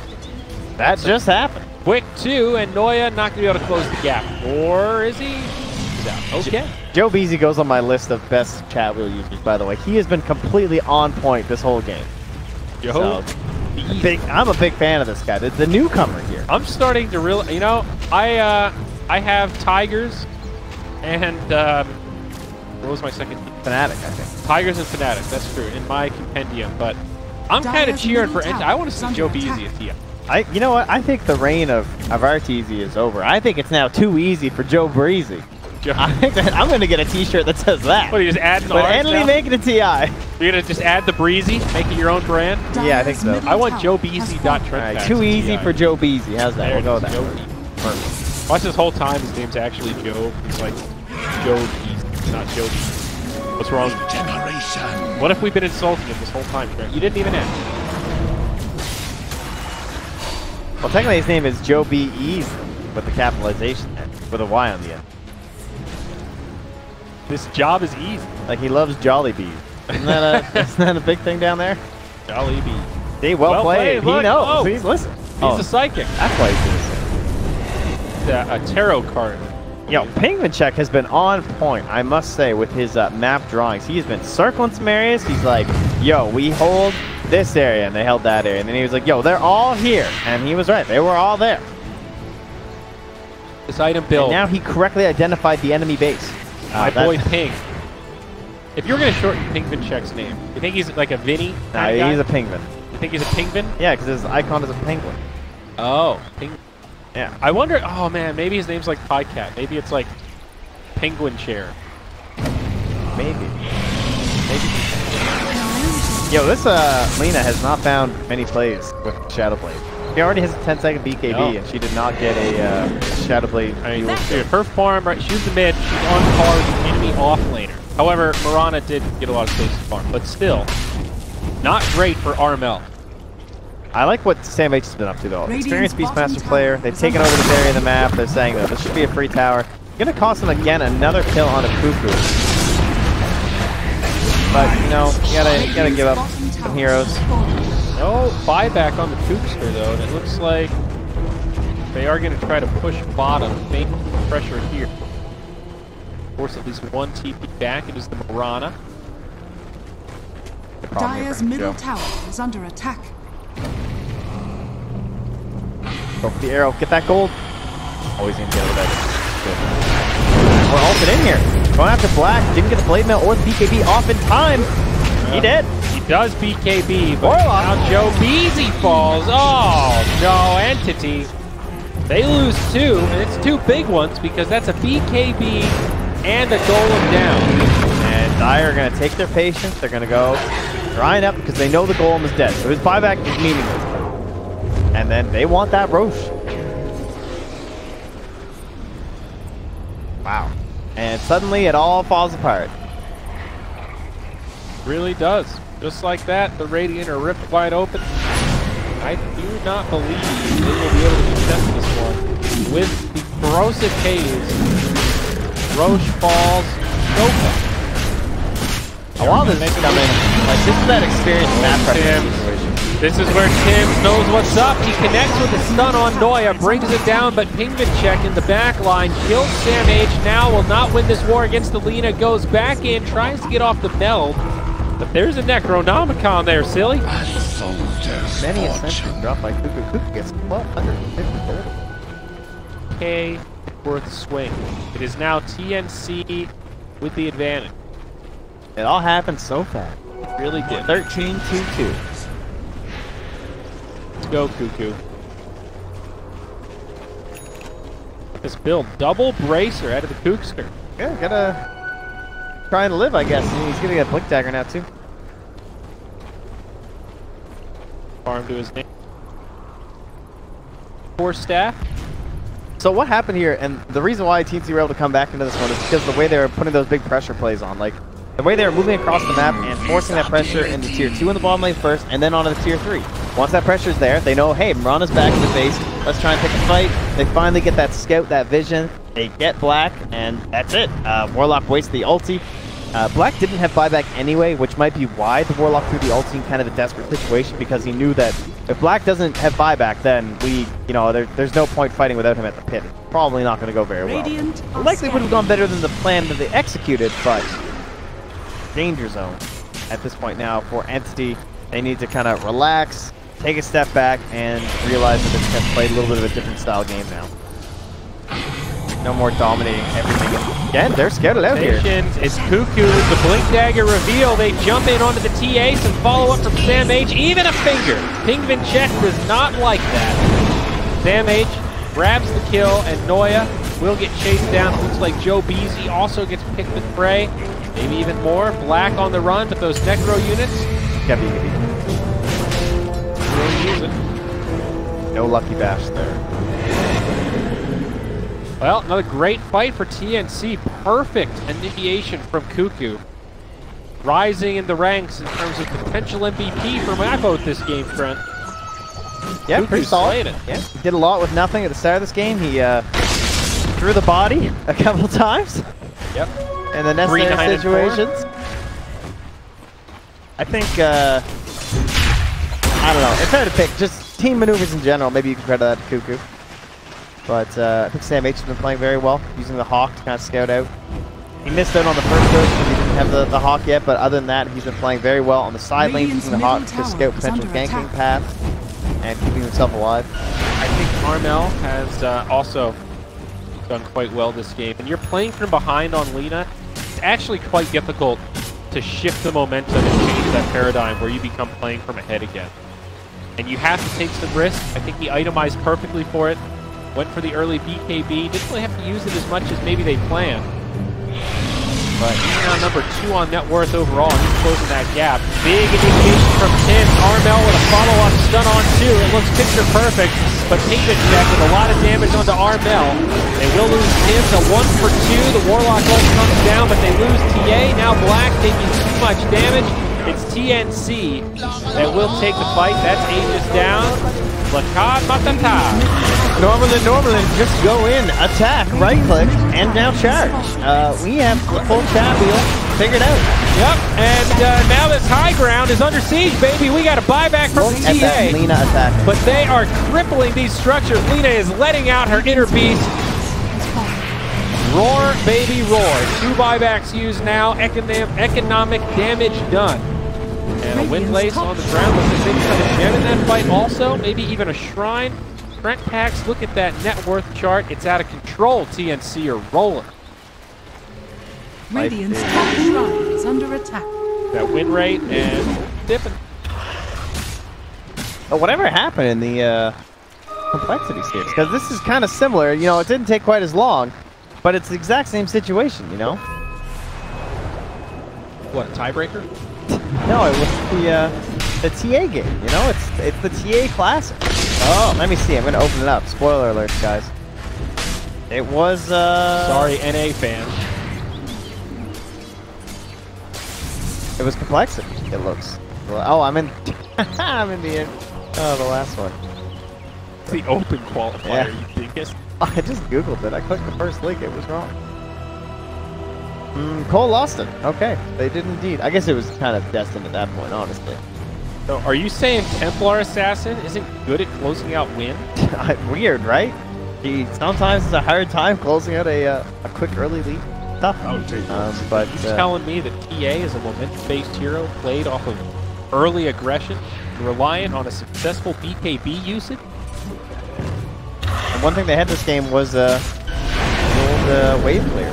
That just happened. Quick 2, and Noya not going to be able to close the gap. Or is he? He's out. Okay. Joe Beasy goes on my list of best chat wheel users, by the way. He has been completely on point this whole game. Joe. So, I'm a big fan of this guy. The newcomer here. I'm starting to really, you know, I have Tigers and what was my second team? Fnatic, I think. Tigers and Fnatic, that's true, in my compendium, but I'm kind of cheering for I want to see Joe Beasy at TI. You know what? I think the reign of RTZ is over. I think it's now too easy for Joe Breezy. I think that I'm going to get a t-shirt that says that. What, are you just adding the But R's Enemy now? make it a TI. You're going to just add the Breezy, make it your own brand? Yeah, I think so. I want Joe Beasy.trend. Alright, too easy for Joe Beasy. How's that? We'll go with that. Joe Beasy. Perfect. Watch this whole time, his name's actually Joe. He's like, Joe Beasy, not Joe Beasy. What's wrong? Generation. What if we've been insulting him this whole time, Trent? You didn't even ask. Well, technically his name is Joe B. Easy with the capitalization there, with a Y on the end. This job is easy. Like he loves Jolly Bees. Isn't that a big thing down there? Jolly Bee. See, well played. He Look, knows. oh. He's listen. He's a psychic. That's why he's doing this. A tarot card. Yo, Penguin Check has been on point, I must say, with his map drawings. He's been circling some areas. He's like, yo, we hold this area, and they held that area. And then he was like, yo, they're all here. And he was right. They were all there. This item build. And now he correctly identified the enemy base. My boy Ping. If you were going to shorten Penguin Check's name, you think he's like a Vinny? Nah, he's a penguin. You think he's a Penguin? Yeah, because his icon is a penguin. Oh, Ping. Yeah. I wonder, oh man, maybe his name's like Pycat. Maybe it's like Penguin Chair. Maybe. Yo, this Lena has not found many plays with Shadowblade. She already has a 10-second BKB, and she did not get a Shadowblade. I mean, dude, her farm, right? She's the mid. She's on par with the enemy offlaner. However, Mirana did get a lot of space to farm, but still, not great for RML. I like what Sam H has been up to, though. Experienced Beastmaster player. They've taken over this area of the map. They're saying, though, this should be a free tower. Gonna cost them, again, another kill on a Cuckoo. But, you know, you gotta give up some heroes. No buyback on the Kookster, though, and it looks like they are going to try to push bottom, make pressure here. Force at least one TP back. It is the Mirana. Dire's middle tower is under attack. Go for the arrow. Get that gold. Always gonna get it with that. We're ulted in here. Going after Black. Didn't get the blade mail or the BKB off in time. He did. He does BKB, but now Joe Beezy falls. Oh, no, Entity. They lose two, and it's two big ones because that's a BKB and a Golem down. And Dire are going to take their patience. They're going to go grind up because they know the Golem is dead. So his buyback is meaningless. And then they want that Roche. Wow. And suddenly it all falls apart. Really does. Just like that, the Radiant are ripped wide open. I do not believe they will be able to contest this one. With the corrosive haze, Roche falls, DOTA. A lot of this is coming. Like, this is that experienced map pressure situation. This is where Tims knows what's up. He connects with a stun on Noya, brings it down, but Pingvin check in the back line, kills Sam H. Now will not win this war against the Lina, goes back in, tries to get off the meld. But there's a Necronomicon there, silly. Many Ascension dropped by Cuckoo. Cuckoo gets 1,250 gold. K worth swing. It is now TNC with the advantage. It all happened so fast. It really did. 13-2-2. Let's go, Cuckoo. This build, double bracer out of the Kookster. Yeah, gotta try and live, I guess. He's gonna get a Blink Dagger now, too. Farm to his name. 4 staff. So what happened here, and the reason why TNC were able to come back into this one is because the way they were putting those big pressure plays on. Like, the way they were moving across the map and forcing that pressure into tier 2 in the bottom lane first, and then onto the tier 3. Once that pressure's there, they know, hey, Mirana's back in the base. Let's try and pick a fight. They finally get that scout, that vision. They get Black, and that's it. Warlock wastes the ulti. Black didn't have buyback anyway, which might be why the Warlock threw the ulti in kind of a desperate situation, because he knew that if Black doesn't have buyback, then there's no point fighting without him at the pit. It's probably not going to go very well. Likely would have gone better than the plan that they executed, but danger zone at this point now for Entity. They need to kind of relax, take a step back, and realize that they've played a little bit of a different style game now. No more dominating everything. Again, they're scared out here. It's Cuckoo with the Blink Dagger reveal. They jump in onto the T-Ace and follow up from Sam H. Even a finger. Pingvin check does not like that. Sam H grabs the kill, and Noya will get chased down. Looks like Joe Beezy also gets picked with Prey. Maybe even more. Black on the run, but those Necro units. Gotta be. Really use it. No lucky bash there. Well, another great fight for TNC. Perfect initiation from Cuckoo. Rising in the ranks in terms of potential MVP for my vote this game, Trent. Yeah, pretty solid. Yeah, he did a lot with nothing at the start of this game. He threw the body a couple times. Yep. In the necessary situations. I think, I don't know. It's hard to pick. Just team maneuvers in general. Maybe you can credit that to Cuckoo. But I think Sam H has been playing very well, using the Hawk to kind of scout out. He missed out on the first burst because he didn't have the Hawk yet, but other than that, he's been playing very well on the side lane, using the Hawk to scout potential ganking paths and keeping himself alive. I think Armel has also done quite well this game. And you're playing from behind on Lina, it's actually quite difficult to shift the momentum and change that paradigm where you become playing from ahead again. And you have to take some risk. I think he itemized perfectly for it. Went for the early BKB. Didn't really have to use it as much as maybe they planned. but he's now number 2 on net worth overall, and he's closing that gap. Big initiation from Tim. Armel with a follow-up stun on 2. It looks picture perfect, but Payment Check with a lot of damage onto Armel. They will lose Tim to 1 for 2. The Warlock ult comes down, but they lose TA. Now Black taking too much damage. It's TNC that will take the fight. That's Aegis down. Lakad Matata. Normally, just go in, attack, right-click, and now charge. We have the full chat wheel figured out. Yep, and now this high ground is under siege, baby. We got a buyback from Look at TA. that Lina attack. But they are crippling these structures. Lina is letting out her inner beast. Roar, baby, roar. 2 buybacks used now. Economic damage done. And a wind lace on the ground. Looks like maybe some gem in that fight also. Maybe even a shrine. Trent Pax, look at that net worth chart. It's out of control. TNC are rolling. Radiant's top shrine is under attack. That win rate and dipping. But whatever happened in the complexity stage? Because this is kind of similar. You know, it didn't take quite as long, but it's the exact same situation, you know? What, a tiebreaker? No, it was the TA game, you know? It's the TA Classic. Oh, let me see. I'm going to open it up. Spoiler alert, guys. It was, Sorry, NA fan. It was complexity, it looks. Oh, I'm in... I'm in the... Oh, the last one. It's the open qualifier, Yeah. you dingus. I just Googled it. I clicked the first link. It was wrong. Cole lost it. Okay, they did indeed. I guess it was kind of destined at that point, honestly. So are you saying Templar Assassin isn't good at closing out win? Weird, right? He sometimes has a hard time closing out a quick early lead. Tough. But You're telling me that TA is a momentum-based hero played off of early aggression, reliant on a successful BKB usage? and one thing they had this game was the old wave clear.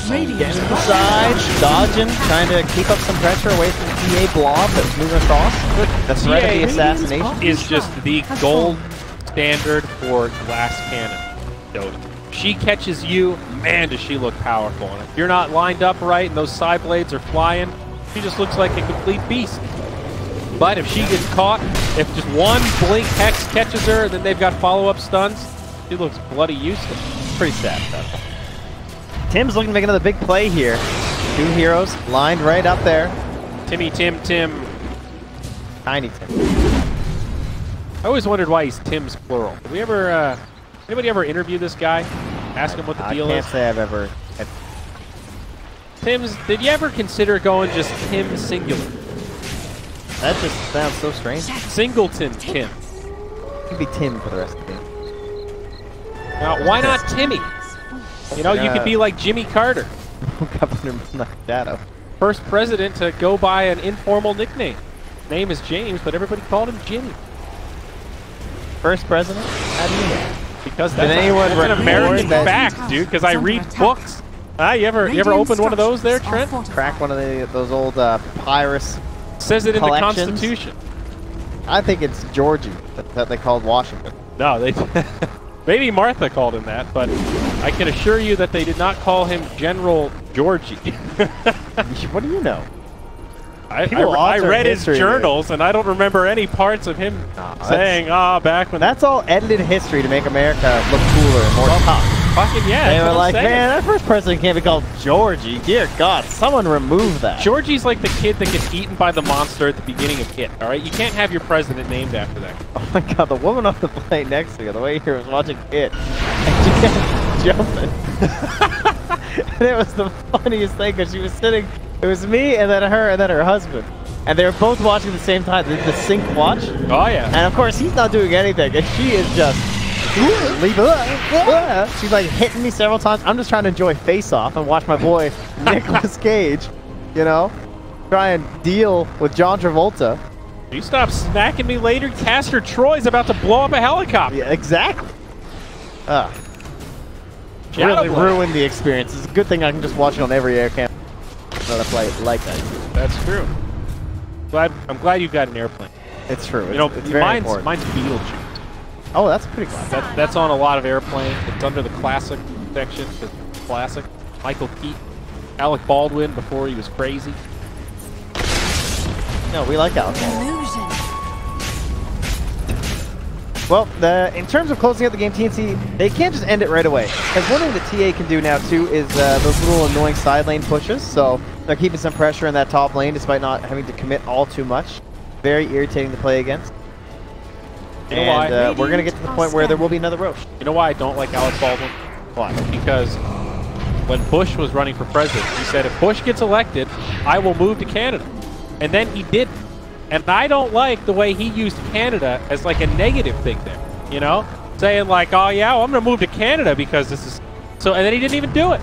Getting to the side, dodging, trying to keep up some pressure away from the TA blob that was moving across. The threat of the assassination is just the gold standard for glass cannon Dota. She catches you, man, does she look powerful. And if you're not lined up right and those side blades are flying, she just looks like a complete beast. But if she gets caught, if just one blink hex catches her, then they've got follow-up stuns, she looks bloody useless. Pretty sad stuff. Tim's looking to make another big play here. 2 heroes lined right up there. Tim. Tiny Tim. I always wondered why he's Tim's plural. Did we ever, anybody ever interview this guy? Ask him what the deal I is? can't say I've ever... Tim's, did you ever consider going just Tim singular? That just sounds so strange. Singleton Tim. It could be Tim for the rest of the game. Now, why not Timmy? You know, you could be like Jimmy Carter. Shadow. First president to go by an informal nickname. Name is James, but everybody called him Jimmy. First president? How do you know? Because Did anyone that's an record American that- fact, dude, because I read books. You ever opened one of those there, Trent? Crack one of those old papyrus. Says it in the collections? Constitution. I think it's Georgie that they called Washington. No, they maybe Martha called him that, but I can assure you that they did not call him General Georgie. What do you know? I alter read his history, journals, and I don't remember any parts of him saying, back when... That's all edited history to make America look cooler and more tough. Fucking yeah. They that's were what I'm like, saying. man, that first president can't be called Georgie. Dear God, someone remove that. Georgie's like the kid that gets eaten by the monster at the beginning of Hit, all right? You can't have your president named after that. Oh my God, the woman on the plane next to you, the way he was watching it, and she kept jumping. And it was the funniest thing because she was sitting, it was me and then her husband. And they were both watching at the same time, the sync watch. Oh, yeah. And of course, he's not doing anything, and she is just... She's like hitting me several times. I'm just trying to enjoy Face Off and watch my boy Nicolas Cage, you know, try and deal with John Travolta. You stop smacking me later, Castor Troy's about to blow up a helicopter. Yeah, exactly. Really ruined the experience. It's a good thing I can just watch it on every air cam. Not a play like that. That's true. I'm glad you've got an airplane. It's true. You know, it's very important. mine's Beetlejuice. Oh, that's pretty classic. That's on a lot of airplanes. It's under the classic section. The classic. Michael Keaton. Alec Baldwin before he was crazy. No, we like Alec Baldwin. Illusion. Well, in terms of closing out the game, TNC, they can't just end it right away. Because one thing the TA can do now, too, is those little annoying side lane pushes. So they're keeping some pressure in that top lane despite not having to commit all too much. Very irritating to play against. You know why? We're going to get to the point where there will be another Roche. You know why I don't like Alec Baldwin? Why? Because when Bush was running for president, he said, if Bush gets elected, I will move to Canada. And then he didn't. And I don't like the way he used Canada as like a negative thing there, you know? Saying like, oh yeah, well, I'm going to move to Canada because this is... So, and then he didn't even do it.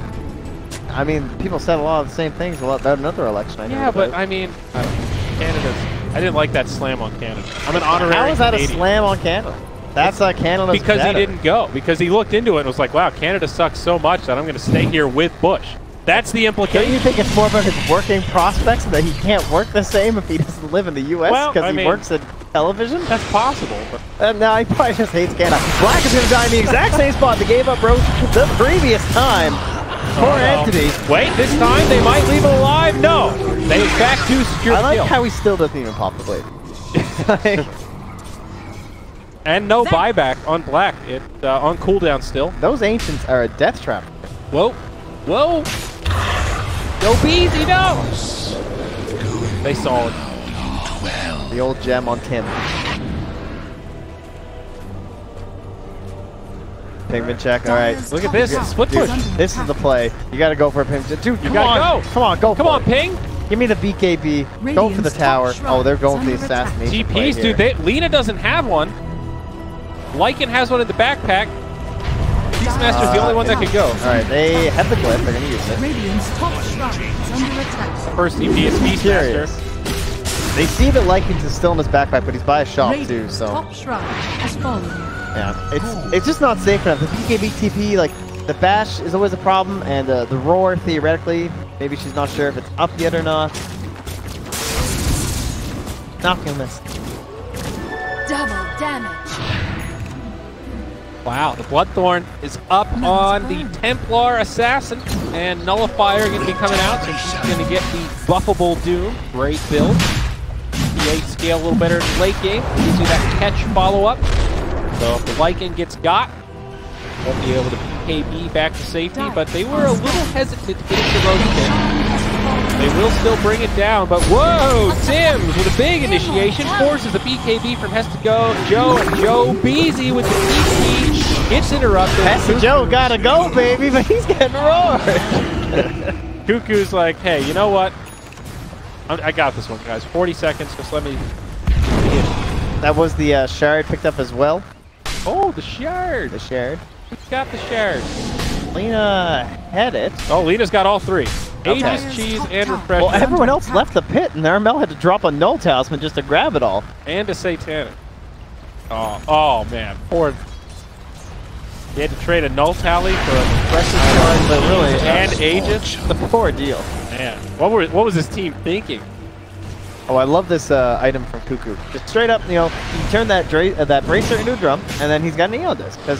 I mean, people said a lot of the same things about another election. Yeah, but I mean, Canada's... I didn't like that slam on Canada. I'm an honorary How is that Canadian. a slam on Canada? That's Canada's Because better. he didn't go. Because he looked into it and was like, wow, Canada sucks so much that I'm going to stay here with Bush. That's the implication. Don't you think it's more about his working prospects and that he can't work the same if he doesn't live in the U.S. because he works in television? That's possible. But No, he probably just hates Canada. Black is going to die in the exact same spot they gave up Roche the previous time. Poor entity. Wait, this time they might leave it alive? No. They in fact do secure I like kill. how he still doesn't even pop the blade. And no buyback on Black. It on cooldown still. Those ancients are a death trap. Whoa. Whoa. Go Beezy, no! They saw it. The old gem on Tim. Pigman check, alright. Look at this. Split push. This is the play. You gotta go for a Pigman. Dude, You gotta go. Come on, go Come for on, it. Ping. Give me the BKB. Go for the tower. Oh, they're going for the assassination play TPs, here. dude. Lena doesn't have one. Lycan has one in the backpack. Beastmaster's the only one that could go. Alright, they have the glyph. They're gonna use it. Radiant's top shrine is under attack. First EP is Beastmaster. They see that Lycan's is still in his backpack, but he's by a shop too, Radiant's so... top shrine has fallen. Yeah, it's just not safe enough. The BKB TP, like, the bash is always a problem, and the roar, theoretically, maybe she's not sure if it's up yet or not. Not gonna miss. Double damage. Wow, the Bloodthorn is up on the Templar Assassin, and Nullifier going to be coming out, so she's going to get the buffable Doom. Great build. The 8 scale a little better in the late game. Gives you that catch follow-up. So if the Lycan gets got, won't be able to KB back to safety, but they were a little hesitant to get into rotation. They will still bring it down, but whoa! Sims with a big initiation forces the BKB from Hesta Go. Joe and Joe Beezy with the TP gets interrupted. Hesta Joe gotta go, baby, but he's getting roared. Cuckoo's like, hey, you know what? I got this one, guys. 40 seconds, just let me... That was the shard picked up as well. Oh, the shard! The shard. Who's got the shard? Lena had it. Oh, Lena's got all three. Okay. Aegis, Cheese, and Refresh. Well, everyone else left the pit, and Armel had to drop a Null Talisman just to grab it all. And a Satanic. Oh man. Poor... He had to trade a Null Tally for a Refresh card, but really, and Aegis. The poor deal. Man, what was his team thinking? Oh, I love this item from Cuckoo. Just straight up, you know, you turn that bracer into a drum, and then he's got an Eon Disc, because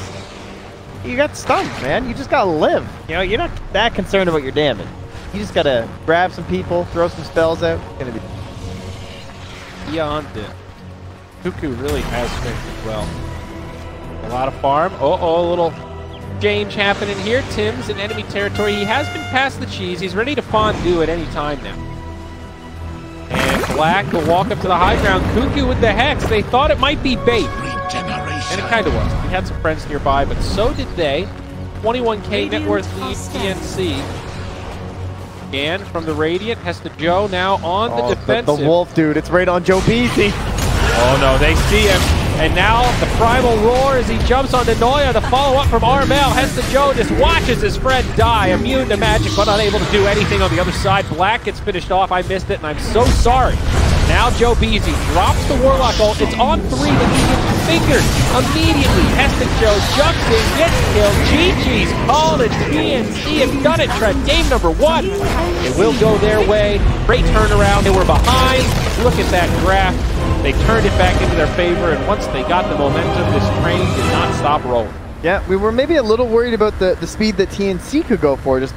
you got stuns, man. You just gotta live. You know, you're not that concerned about your damage. You just gotta grab some people, throw some spells out. It's gonna be... Eon Disc. Cuckoo really has strength as well. A lot of farm. Uh-oh, a little change happening here. Tim's in enemy territory. He has been past the cheese. He's ready to fondue at any time now. And Black will walk up to the high ground. Cuckoo with the Hex. They thought it might be bait. And it kind of was. He had some friends nearby, but so did they. 21k net worth lead TNC. And from the Radiant, Hesta Joe now on the defensive. The Wolf, dude. It's right on Joe Beezy. Oh no, they see him. And now the Primal Roar as he jumps onto Noya. The follow-up from Armel. Hesta Joe just watches his friend die. Immune to magic, but unable to do anything on the other side. Black gets finished off. I missed it, and I'm so sorry. Now Joe Beezy drops the Warlock ult. It's on 3, but he gets fingered immediately. Hesta Joe jumps in, gets killed. GG's called it. TNC have done it, Trent. Game number 1. It will go their way. Great turnaround. They were behind. Look at that graph. They turned it back into their favor, and once they got the momentum, this train did not stop rolling. Yeah, we were maybe a little worried about the speed that TNC could go for. Just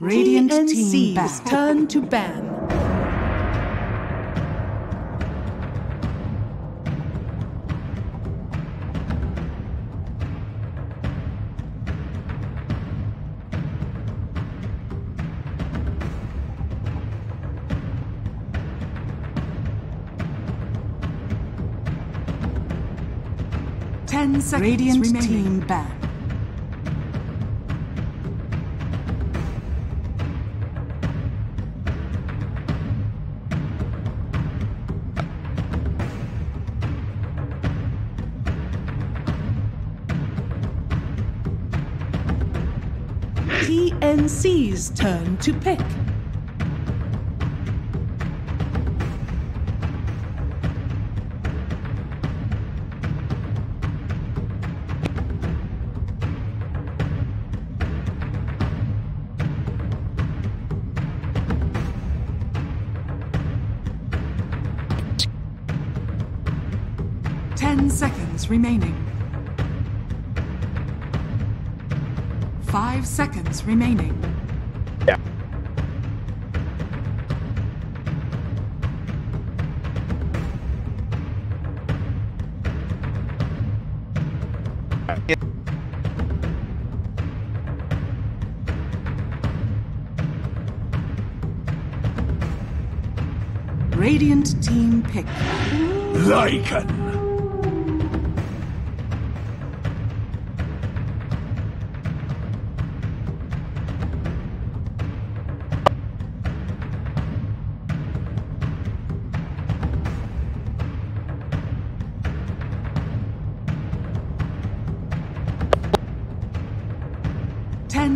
Radiant team TNC's back. turn to ban. Radiant remaining. team back. TNC's turn to pick. Remaining. 5 seconds remaining. Yeah. Radiant team pick. Lycan.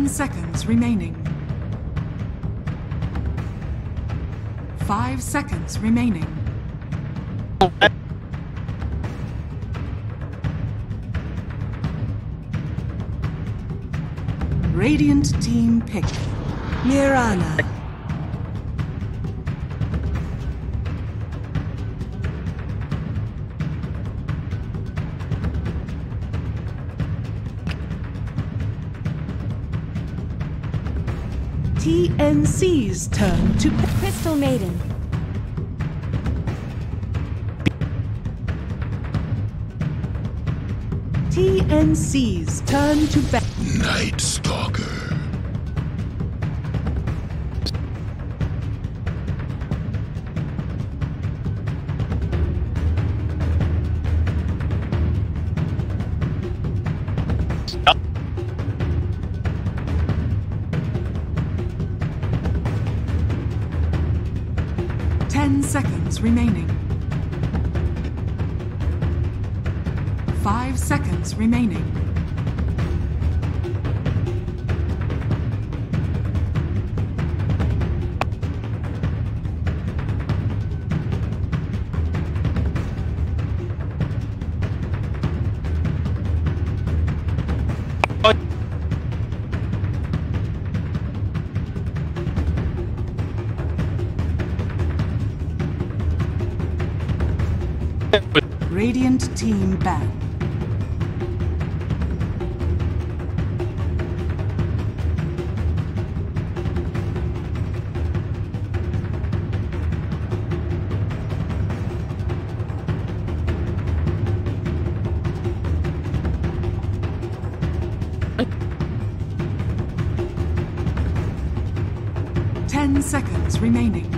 Seconds remaining. 5 seconds remaining. Radiant team pick. Mirana. TNC's turn to Crystal Maiden. TNC's turn to ban. Night Stalker. Seconds remaining. 5 seconds remaining. Radiant team back. Seconds remaining.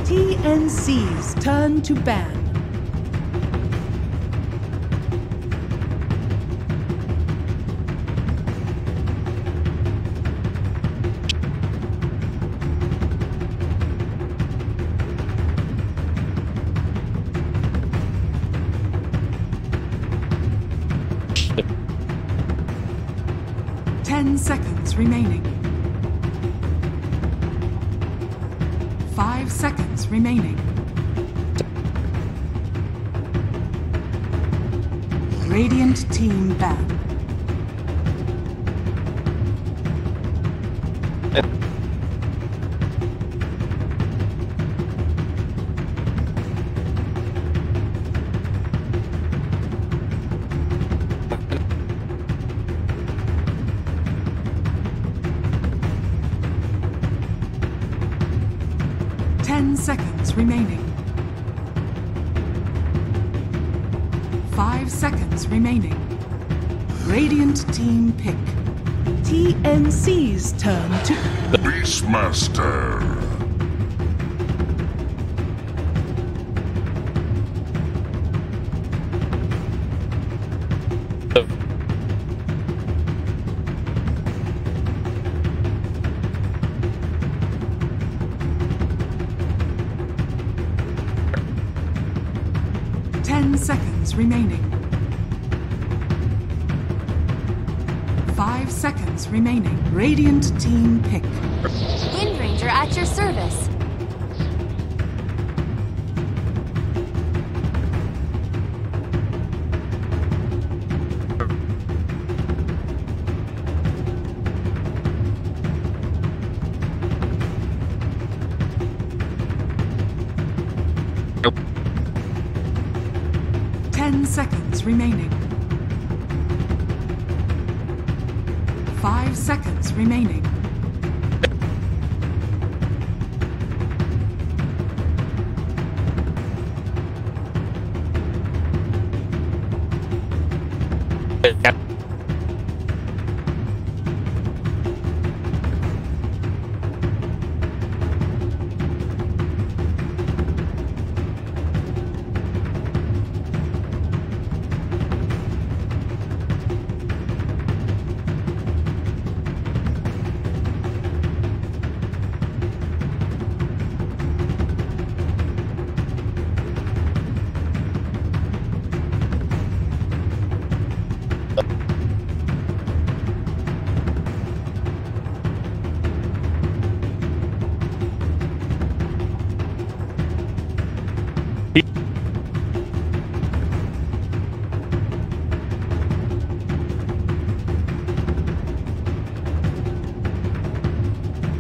TNC's turn to ban. Seconds remaining. 5 seconds remaining. Radiant team back. 10 seconds remaining. 5 seconds remaining. Radiant team pick. TNC's turn to... Beastmaster. Seconds remaining. 5 seconds remaining. Radiant team pick. Wind Ranger at your service. Nope. 10 seconds remaining. 5 seconds remaining. Yep.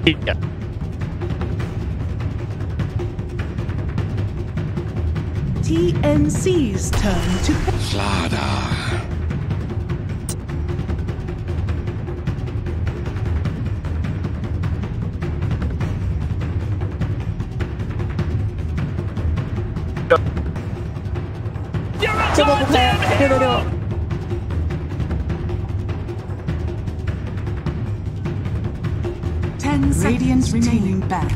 Yeah. TNC's turn to pick. Slaughter. Radiant remaining back.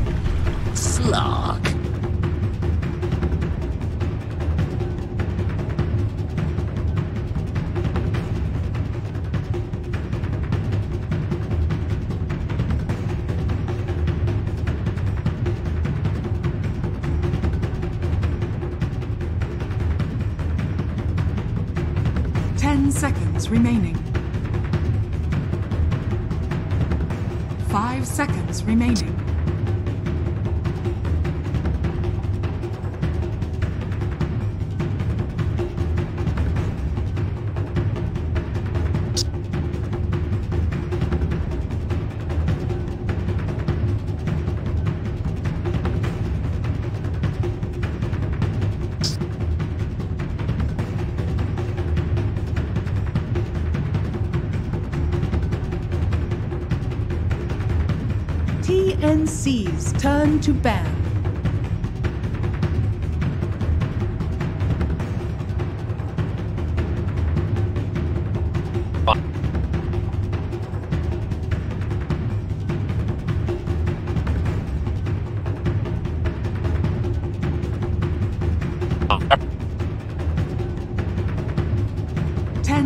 Slog. Seconds remaining. 5 seconds remaining. TNC's turn to ban.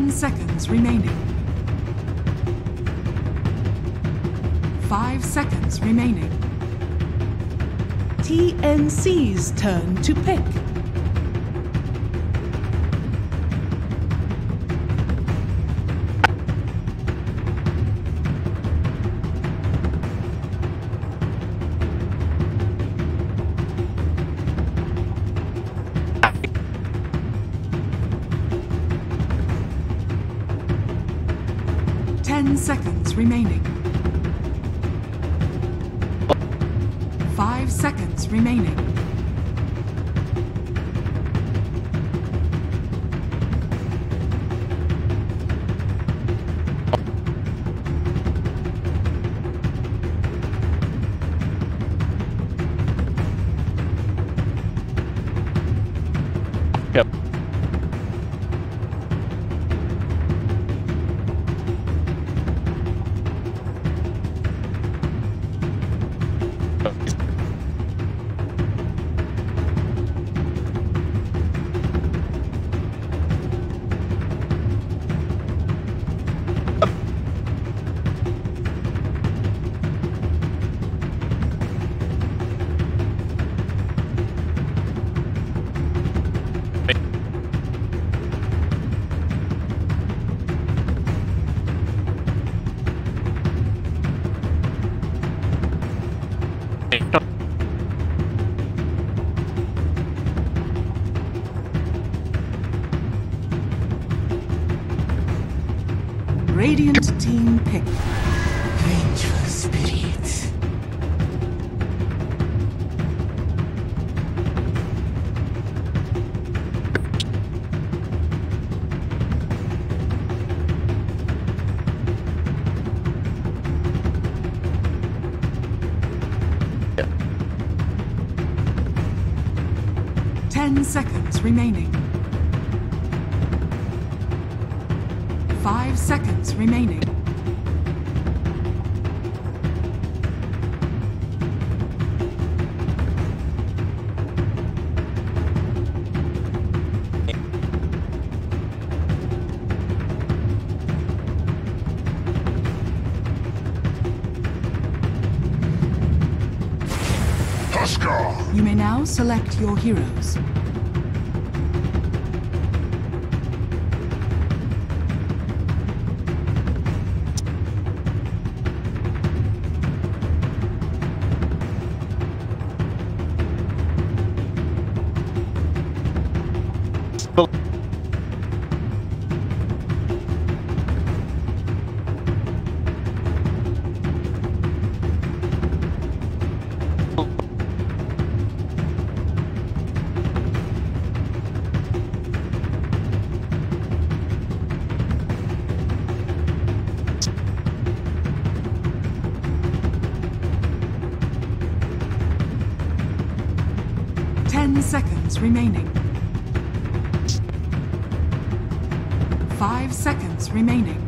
Seconds remaining. 5 seconds remaining. TNC's turn to pick. Seconds remaining. 5 seconds remaining. Radiant team pick. Vengeful spirits. Yeah. 10 seconds remaining. 5 seconds remaining. Tusker! You may now select your heroes. Seconds remaining. 5 seconds remaining.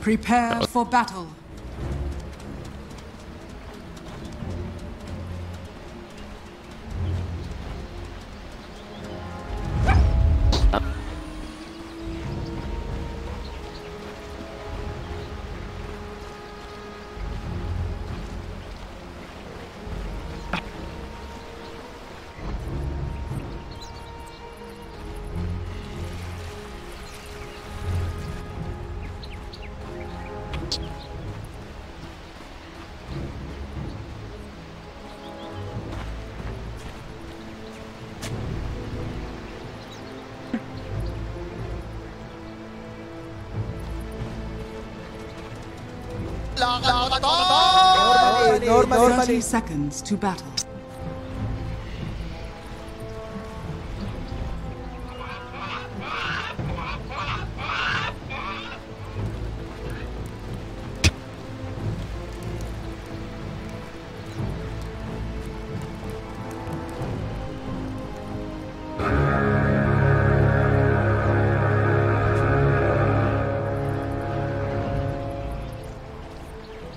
Prepare for battle. Normally. 30 seconds to battle.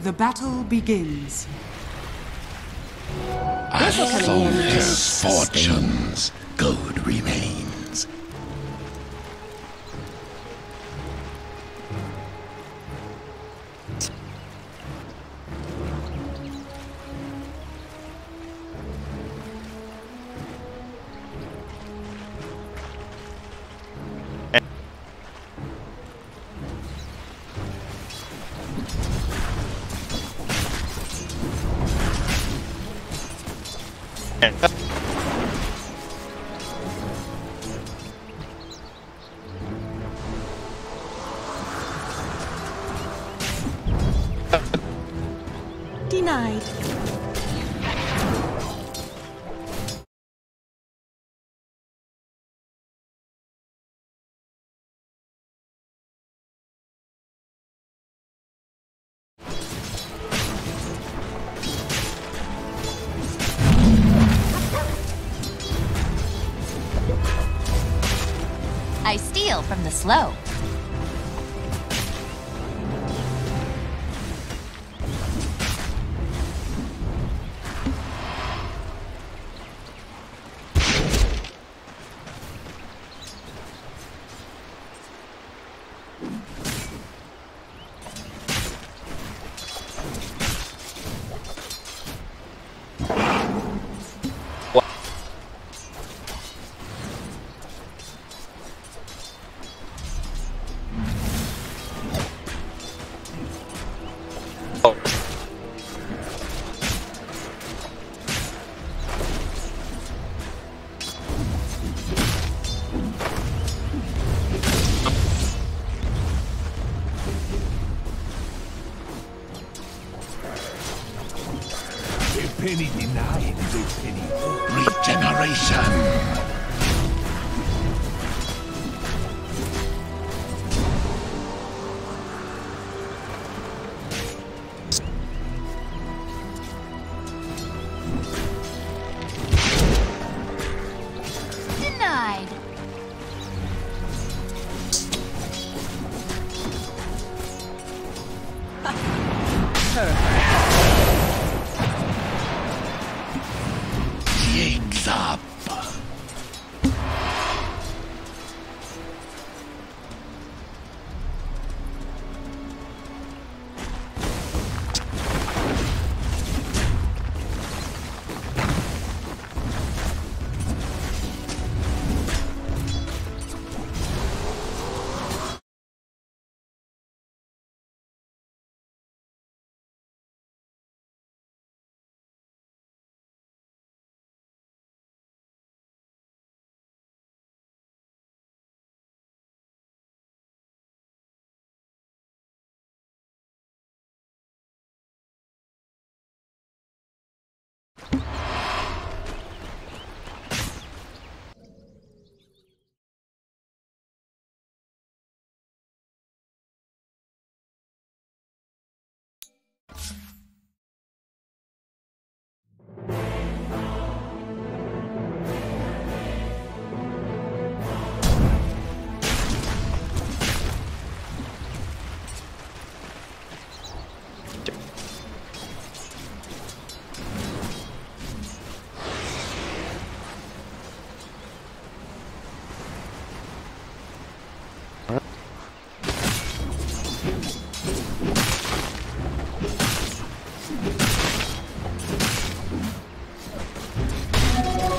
The battle begins. As for his fortunes, good remains. Denied. slow. Penny denied is a penny. Regeneration! Denied. Jigs up!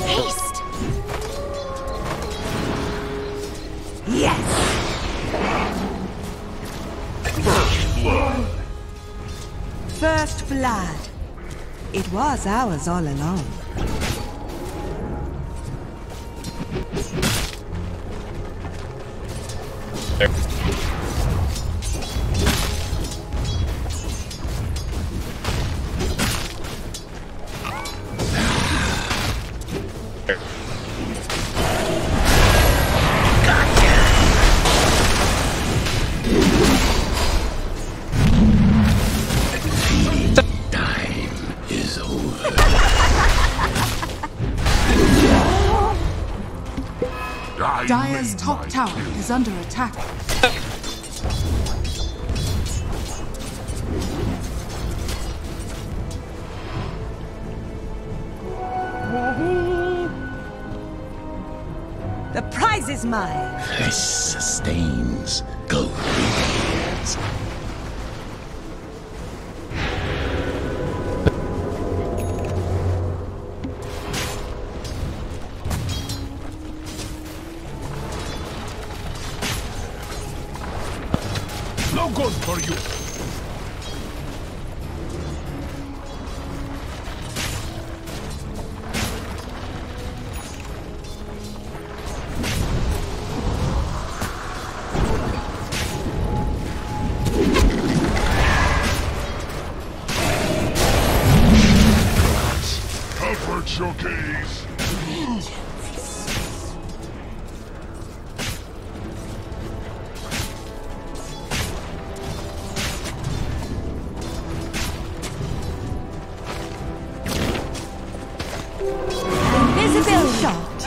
Haste. Yes! First blood. It was ours all along. Time is over. Dire's top tower is under attack. The prize is mine. Flesh sustains, gold remains. No good for you. Avert your gaze. Invisible shot.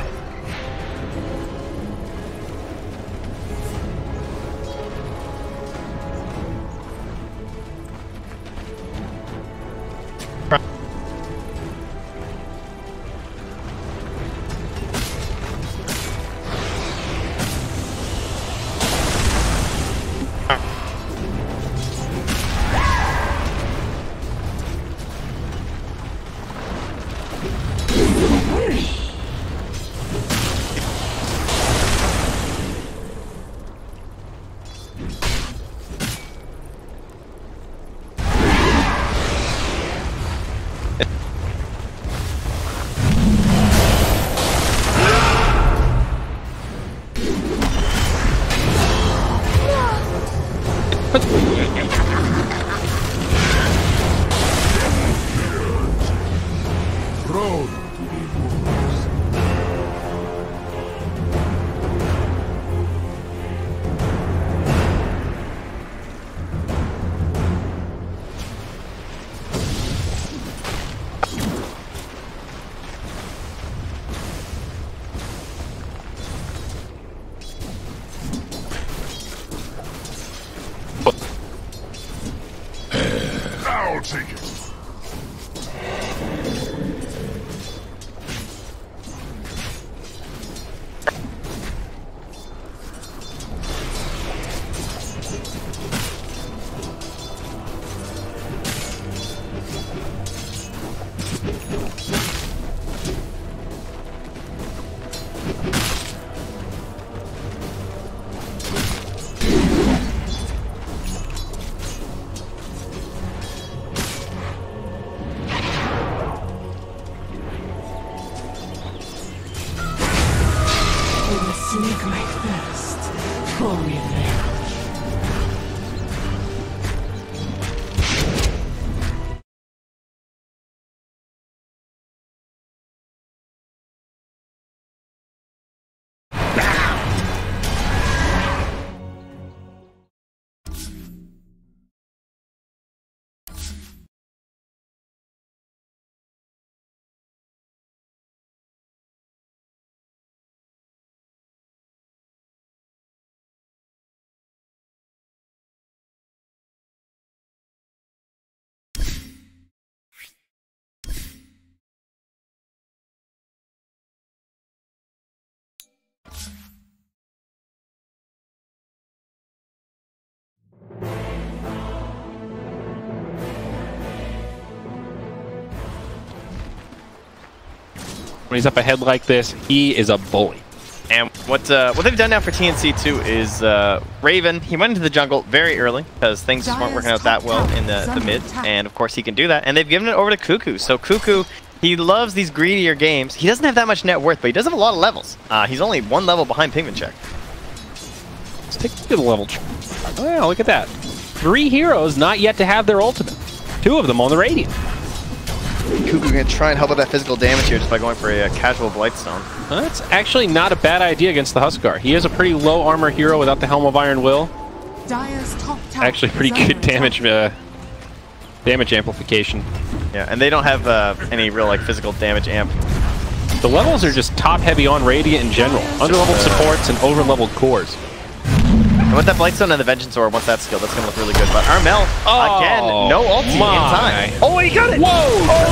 When he's up ahead like this, he is a bully. And what they've done now for TNC too is Raven, he went into the jungle very early because things just weren't working out that well in the mid, and of course he can do that. And they've given it over to Cuckoo. So Cuckoo, he loves these greedier games. He doesn't have that much net worth, but he does have a lot of levels. He's only 1 level behind Pigment Check. Let's take a look at the level chart. Oh yeah, look at that. 3 heroes not yet to have their ultimate. 2 of them on the Radiant. Cuckoo can try and help with that physical damage here just by going for a casual Blightstone. That's actually not a bad idea against the Huskar. He is a pretty low armor hero without the Helm of Iron Will. Actually pretty good damage damage amplification. Yeah, and they don't have any real like physical damage amp. The levels are just top heavy on Radiant in general. Underleveled supports and overleveled cores. And with that Blightstone and the Vengeance Orb, once that skill, that's going to look really good. But Armel, again, no ulti in time. Oh, he got it! Whoa! Oh,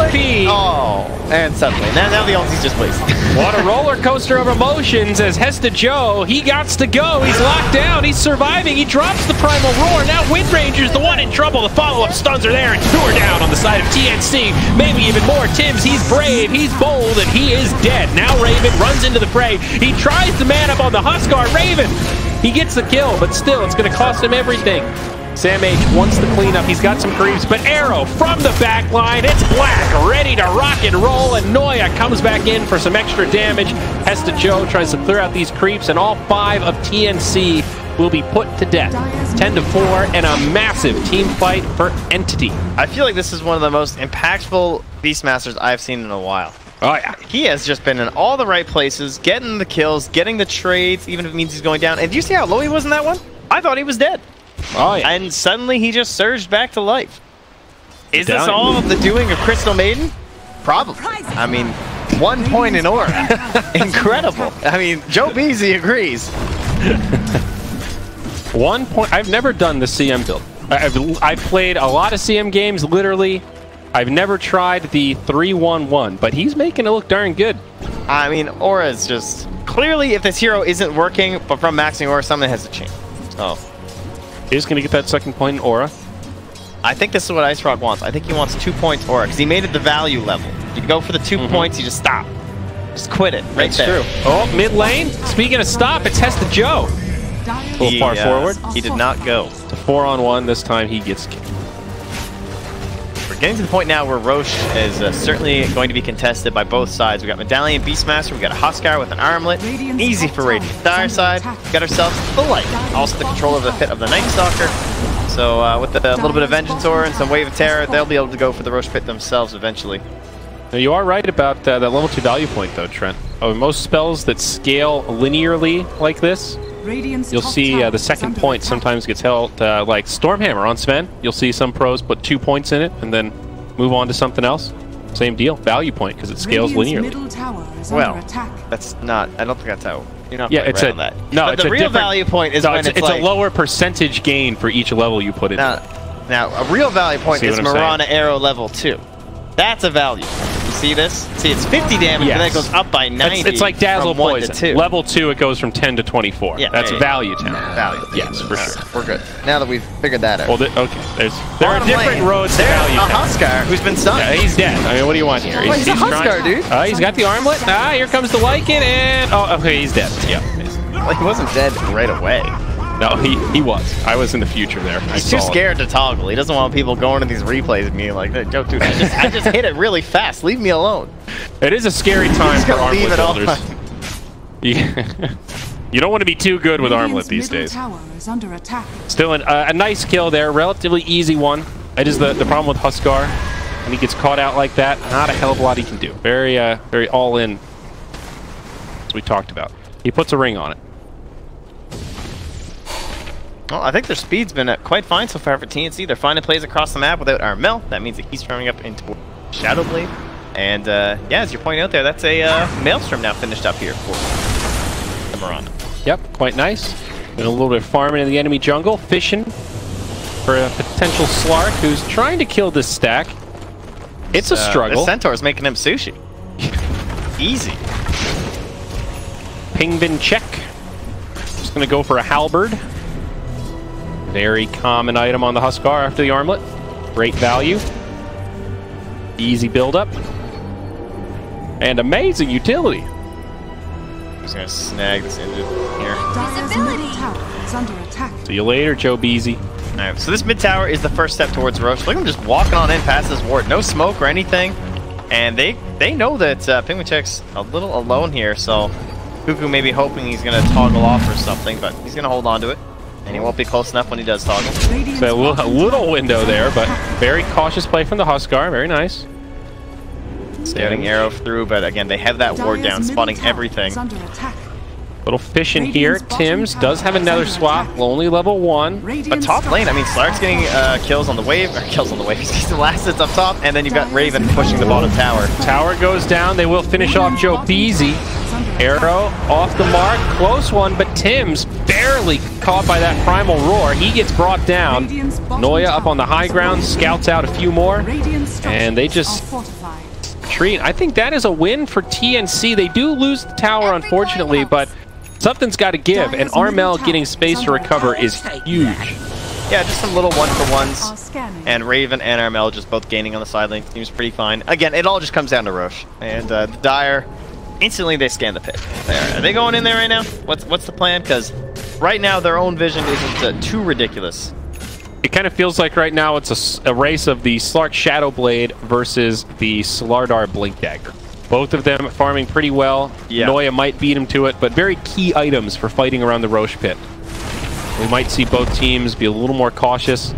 28 HP! Oh, and suddenly, now the ulti's just wasted. What a roller coaster of emotions as Hesta Joe, he gots to go. He's locked down. He's surviving. He drops the Primal Roar. Now Windranger's the one in trouble. The follow-up stuns are there, and 2 are down on the side of TNC. Maybe even more. Tims, he's brave, he's bold, and he is dead. Now Raven runs into the fray. He tries to man up on the Huskar. Raven! He gets the kill, but still, it's going to cost him everything. Sam H wants the cleanup. He's got some creeps, but Arrow from the back line. It's Black, ready to rock and roll, and Noya comes back in for some extra damage. Hesta Joe tries to clear out these creeps, and all 5 of TNC will be put to death. 10-4, and a massive team fight for Entity. I feel like this is one of the most impactful Beastmasters I've seen in a while. Oh, yeah. He has just been in all the right places, getting the kills, getting the trades, even if it means he's going down. And do you see how low he was in that one? I thought he was dead. Oh, yeah. And suddenly he just surged back to life. Is this all of the doing of Crystal Maiden? Probably. I mean, 1 point in aura. Incredible. I mean, Joe Beasy agrees. 1 point. I've never done the CM build. I've played a lot of CM games, literally. I've never tried the 3-1-1, but he's making it look darn good. I mean, Aura is just... Clearly, if this hero isn't working, but from maxing Aura, something has to change. So, he's going to get that 2nd point in Aura. I think this is what Ice Rock wants. I think he wants 2 points Aura, because he made it the value level. You go for the 2 points, you just stop. Just quit it, right there. True. Oh, mid lane. Speaking of stop, it's Hesta Joe. A little far forward. He did not go. It's a 4-on-1. This time he gets killed. We're getting to the point now where Roche is certainly going to be contested by both sides. We got Medallion Beastmaster, we got a Huskar with an armlet. Easy for Radiant. Dire side, we got ourselves the Light. Also the control of the pit of the Night Stalker. So with a little bit of Vengeance Aura and some Wave of Terror, they'll be able to go for the Roche pit themselves eventually. Now, you are right about that level 2 value point, though, Trent. Most spells that scale linearly like this, you'll see the 2nd point sometimes gets held, like Stormhammer on Sven. You'll see some pros put 2 points in it and then move on to something else. Same deal, value point, because it scales linearly. Well, that's not, I don't think that's how, you're not it's right on that. No, but it's the a real value point is when it's like, a lower percentage gain for each level you put in. Now, a real value point is Mirana Arrow level 2. That's a value. You see this? See, it's 50 damage, and then it goes up by 90. It's like Dazzle Poison. 2. Level 2, it goes from 10 to 24. Yeah, that's value 10. Value. Yes, for sure. We're good. Now that we've figured that out. Well, okay. There are different roads to value 10. A Huskar who's been stunned. Yeah, he's dead. I mean, what do you want here? He's a Huskar, dude. He's got the armlet. Here comes the Lycan, and... Oh, okay, he's dead. Yeah. Well, he wasn't dead right away. No, he was. I was in the future there. He's too scared to toggle. He doesn't want people going to these replays and being like, "Joe, dude, I just hit it really fast. Leave me alone." It is a scary time for armlet builders. You don't want to be too good with armlet these days. Still a nice kill there. Relatively easy one. It is the problem with Huskar. When he gets caught out like that, not a hell of a lot he can do. Very all in, as we talked about. He puts a ring on it. Well, I think their speed's been quite fine so far for TNC. They're finding plays across the map without Armel. That means that he's turning up into Shadowblade. And yeah, as you're pointing out there, that's a Maelstrom now finished up here for the Mirana. Yep, quite nice. Doing a little bit of farming in the enemy jungle, fishing for a potential Slark who's trying to kill this stack. It's a struggle. The Centaur's making him sushi. Easy. Pingvin check. Just going to go for a halberd. Very common item on the Huskar after the armlet. Great value. Easy build-up. And amazing utility. I'm just going to snag this engine here. Dire's middle tower is under attack. See you later, Joe Beasy. Alright, so this mid tower is the first step towards Roche. Look at him just walking on in past this ward. No smoke or anything. And they know that Penguin Check's a little alone here, so Cuckoo may be hoping he's going to toggle off or something, but he's going to hold on to it. And he won't be close enough when he does toggle. So a little window there, but very cautious play from the Huskar. Very nice. Scouting arrow through, but again, they have that ward down, spotting everything. Little fish in here. Tim's does have another swap, only level 1. But top lane, I mean, Slark's getting kills on the wave, he's the last hits up top, and then you've got Raven pushing the bottom tower. Tower goes down, they will finish off Joe Beasy. Arrow off the mark, close one, but Tim's barely caught by that primal roar. He gets brought down. Noya up on the high ground, scouts out a few more, and they just treat. I think that is a win for TNC. They do lose the tower, unfortunately, but something's got to give, and Armel getting space to recover is huge. Yeah, just some little one-for-ones, and Raven and Armel just both gaining on the side lane. Seems pretty fine. Again, it all just comes down to Roche. And the Dire, instantly they scan the pit. There. Are they going in there right now? What's the plan? Because right now their own vision isn't too ridiculous. It kind of feels like right now it's a race of the Slark Shadowblade versus the Slardar Blink Dagger. Both of them farming pretty well. Yeah. Noya might beat him to it, but very key items for fighting around the Roche pit. We might see both teams be a little more cautious,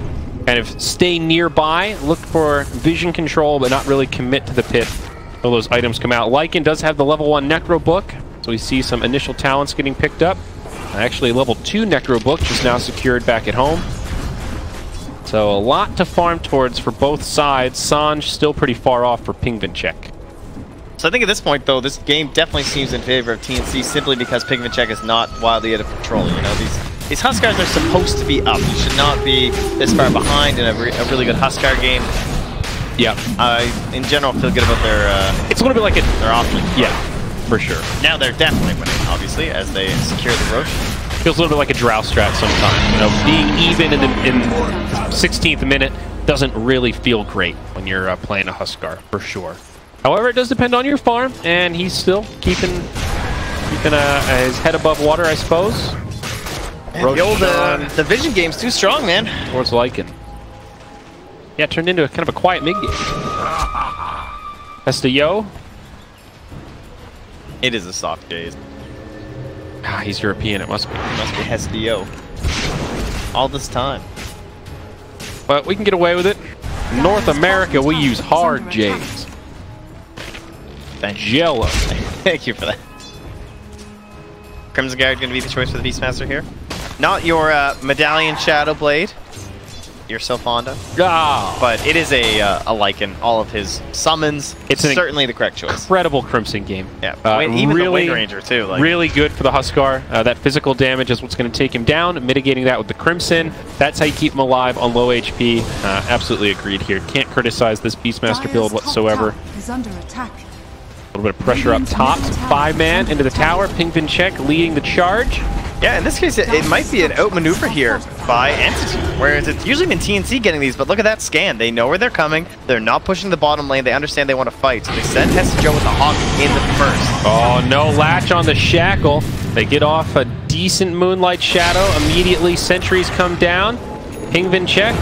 kind of stay nearby, look for vision control, but not really commit to the pit until those items come out. Lycan does have the level 1 Necro Book, so we see some initial talents getting picked up. Actually, level 2 Necro Book just now secured back at home. So a lot to farm towards for both sides. Sanj still pretty far off for Pingvin check. So I think at this point, though, this game definitely seems in favor of TNC simply because Pingvin check is not wildly out of control. You know, these Huskars are supposed to be up. You should not be this far behind in a really good Huskar game. Yeah. In general, feel good about their. It's a little bit like their options. Yeah, for sure. Now they're definitely winning, obviously, as they secure the Roche. Feels a little bit like a drow strat sometimes. You know, being even in the 16th minute doesn't really feel great when you're playing a Huskar, for sure. However, it does depend on your farm, and he's still keeping his head above water, I suppose. Man, the old the vision game's too strong, man. Towards Lycan. Yeah, it turned into a kind of a quiet mid game. Hesta Yo. It is a soft gaze. Ah, he's European, it must be. It must be Hesta Yo. All this time. But we can get away with it. In North America, we use hard J's. Jello. Thank you for that. Crimson Guard going to be the choice for the Beastmaster here. Not your Medallion Shadowblade. You're so fond of. Ah. But it is a Lycan. All of his summons. It's certainly the correct choice. Incredible Crimson game. Yeah. Even the Wind Ranger, too. Like. Really good for the Huskar. That physical damage is what's going to take him down. Mitigating that with the Crimson. That's how you keep him alive on low HP. Absolutely agreed here. Can't criticize this Beastmaster build whatsoever. Is under attack. A little bit of pressure up top. 5-man into the tower. Pingvin check leading the charge. Yeah, in this case, it miite be an outmaneuver here by Entity, whereas it's usually been TNC getting these, but look at that scan. They know where they're coming. They're not pushing the bottom lane. They understand they want to fight, so they send Hesta Joe with the Hawk in the first. Oh, no latch on the Shackle. They get off a decent Moonlight Shadow. Immediately, sentries come down. Pingvin check.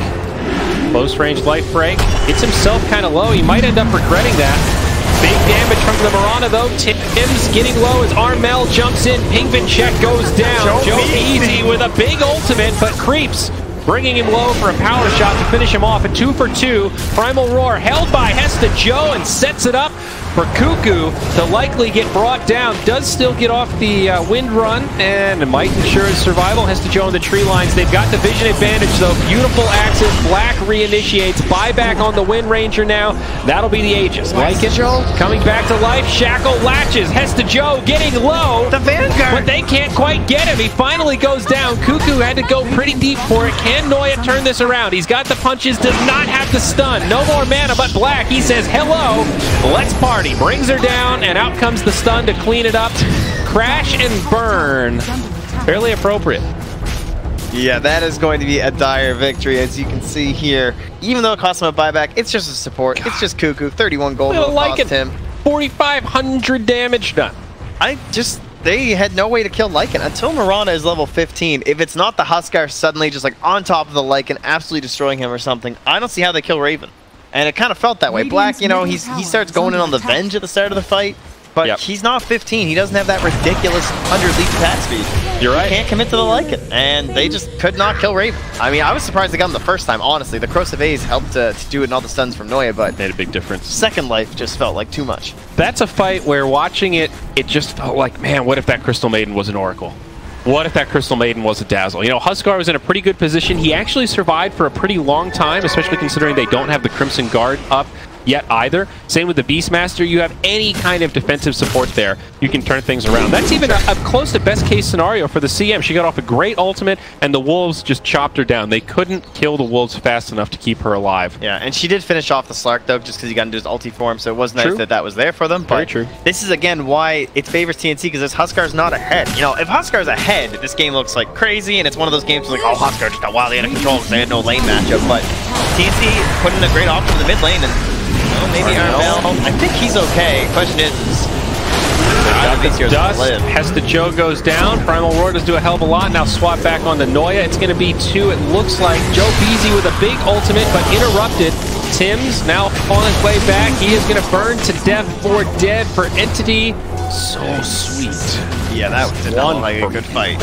Close range life break. Gets himself kind of low. He might end up regretting that. Big damage from the Marana, though. Tim's getting low as Armel jumps in. Pingvin check goes down. Joe Easy with a big ultimate, but creeps, bringing him low for a power shot to finish him off. A 2 for 2. Primal Roar held by Hesta Joe and sets it up for Cuckoo to likely get brought down. Does still get off the wind run and might ensure his survival. Hesta Joe on the tree lines. They've got the vision advantage, though. Beautiful axis. Black reinitiates. Buyback on the Wind Ranger now. That'll be the Aegis. Lycan coming back to life. Shackle latches. Hesta Joe getting low. The Vanguard. But they can't quite get him. He finally goes down. Cuckoo had to go pretty deep for it. Can Noya turn this around? He's got the punches. Does not have the stun. No more mana but black. He says, hello. Let's party. party. Brings her down, and out comes the stun to clean it up. Crash and burn. Fairly appropriate. Yeah, that is going to be a dire victory, as you can see here. Even though it cost him a buyback, it's just a support. It's just cuckoo. 31 gold will cost him. 4,500 damage done. They had no way to kill Lycan until Mirana is level 15. If it's not the Huskar suddenly just like on top of the Lycan, absolutely destroying him or something, I don't see how they kill Raven. And it kind of felt that way. Black, you know, he starts going in on the Venge at the start of the fight, but he's not 15. He doesn't have that ridiculous 100 leap attack speed. You're right. He can't commit to the Lycan, and they just could not kill Raven. I mean, I was surprised they got him the first time, honestly. The Corrosive A's helped to do it and all the stuns from Noya, but made a big difference. Second Life just felt like too much. That's a fight where watching it, it just felt like, man, what if that Crystal Maiden was an Oracle? What if that Crystal Maiden was a Dazzle? You know, Huskar was in a pretty good position. He actually survived for a pretty long time, especially considering they don't have the Crimson Guard up yet either. Same with the Beastmaster. You have any kind of defensive support there, you can turn things around. That's even a close to best case scenario for the CM. She got off a great ultimate, and the Wolves just chopped her down. They couldn't kill the Wolves fast enough to keep her alive. Yeah, and she did finish off the Slark, though, just because he got into his ulti form, so it was nice that that was there for them. Very true. This is, again, why it favors TNC, because this Huskar's not ahead. You know, if Huskar's ahead, this game looks like crazy, and it's one of those games like, oh, Huskar just got wildly out of control because they had no lane matchup, but TNC put in a great option in the mid lane, and well, maybe Armel. I think he's okay. Question is Dust. Hesta Joe goes down. Primal Roar does do a hell of a lot. Now swap back onto Noya. It's going to be 2. It looks like Joe Beezy with a big ultimate, but interrupted. Tim's now on his way back. He is going to burn to death for dead for Entity. So sweet. Yeah, that did not look like a good fight.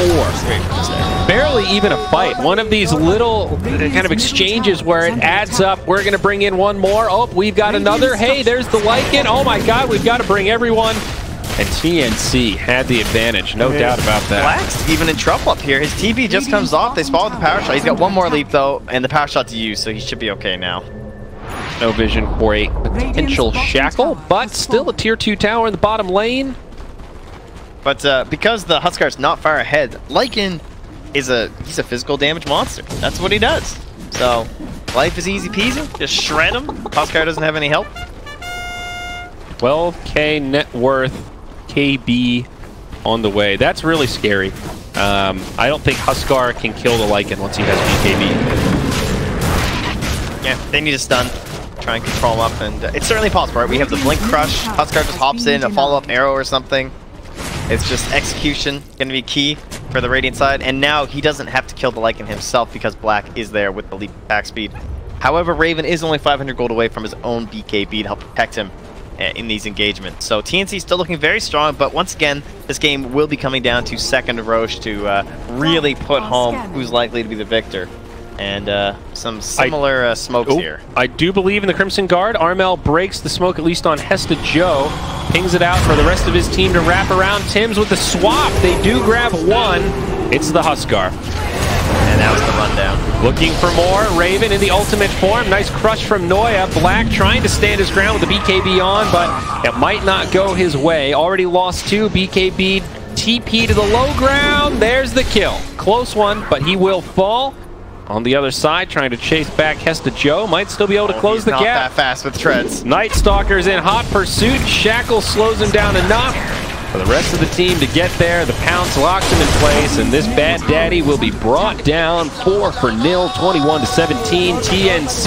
Barely even a fight. One of these little kind of exchanges where it adds up. We're going to bring in one more. Oh, we've got another. Hey, there's the Lycan. Oh my god, we've got to bring everyone. And TNC had the advantage, no doubt about that. Black's even in trouble up here. His TP just comes off. They spot with the power shot. He's got one more leap, though, and the power shot to use, so he should be okay now. No vision for a potential shackle, but still a tier 2 tower in the bottom lane. But because the Huskar's not far ahead, Lycan is he's a physical damage monster. That's what he does. So life is easy peasy. Just shred him. Huskar doesn't have any help. 12k net worth, KB on the way. That's really scary. I don't think Huskar can kill the Lycan once he has BKB. Yeah, they need a stun. Try and control him up, and it's certainly possible, right? We have the Blink Crush. Huskar just hops in, a follow-up arrow or something. It's just execution going to be key for the Radiant side, and now he doesn't have to kill the Lycan himself because Black is there with the leap attack speed. However, Raven is only 500 gold away from his own BKB to help protect him in these engagements. So TNC still looking very strong, but once again, this game will be coming down to second Roche to really put home who's likely to be the victor. And some similar smokes here. I do believe in the Crimson Guard. Armel breaks the smoke, at least on Hesta Joe. Pings it out for the rest of his team to wrap around. Tim's with the swap. They do grab one. It's the Huskar. And that was the rundown. Looking for more. Raven in the ultimate form. Nice crush from Noya. Black trying to stand his ground with the BKB on, but it might not go his way. Already lost 2. BKB TP to the low ground. There's the kill. Close one, but he will fall. On the other side, trying to chase back Hesta Joe. Might still be able to close the gap. Not that fast with treads. Night Stalker's in hot pursuit. Shackle slows him down enough for the rest of the team to get there. The pounce locks him in place, and this bad daddy will be brought down 4-0, 21-17. TNC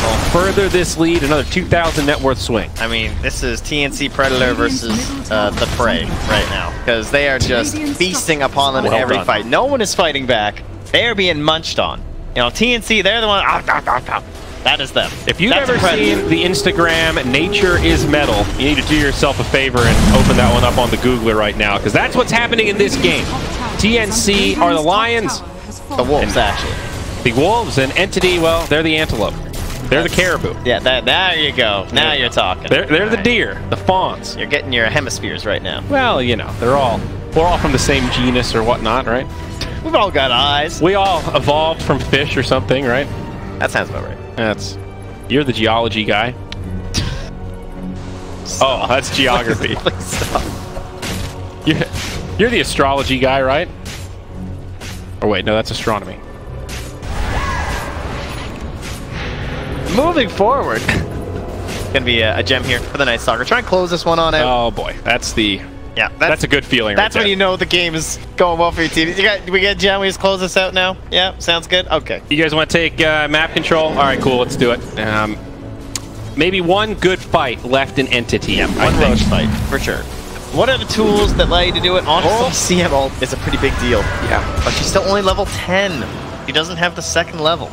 will further this lead, another 2,000 net worth swing. I mean, this is TNC Predator versus the Prey right now, because they are just feasting upon them in every fight. No one is fighting back. They are being munched on. You know, TNC, they're the one. That is them. If you've ever seen the Instagram, Nature is Metal, you need to do yourself a favor and open that one up on the Googler right now, because that's what's happening in this game. TNC are the Lions. The Wolves, actually. The Wolves, and Entity, well, they're the Antelope. They're the Caribou. Yeah, there you go. Now you're talking. They're the deer, the fawns. You're getting your hemispheres right now. Well, you know, we're all from the same genus or whatnot, right? We've all got eyes. We all evolved from fish or something, right? That sounds about right. You're the geology guy. Oh, that's geography. You're the astrology guy, right? Or wait, no, that's astronomy. Moving forward. gonna be a gem here for the Night Stalker. Try and close this one on out. Oh boy, that's the that's a good feeling. That's right when you know the game is going well for your team. We get gem. We just close this out now. Yeah, sounds good. Okay. You guys want to take map control? All right, cool. Let's do it. Maybe one good fight left in Entity. Yeah, one rush fight for sure. What are the tools that allow you to do it? Honestly, CM ult is a pretty big deal. Yeah, but she's still only level 10. He doesn't have the second level.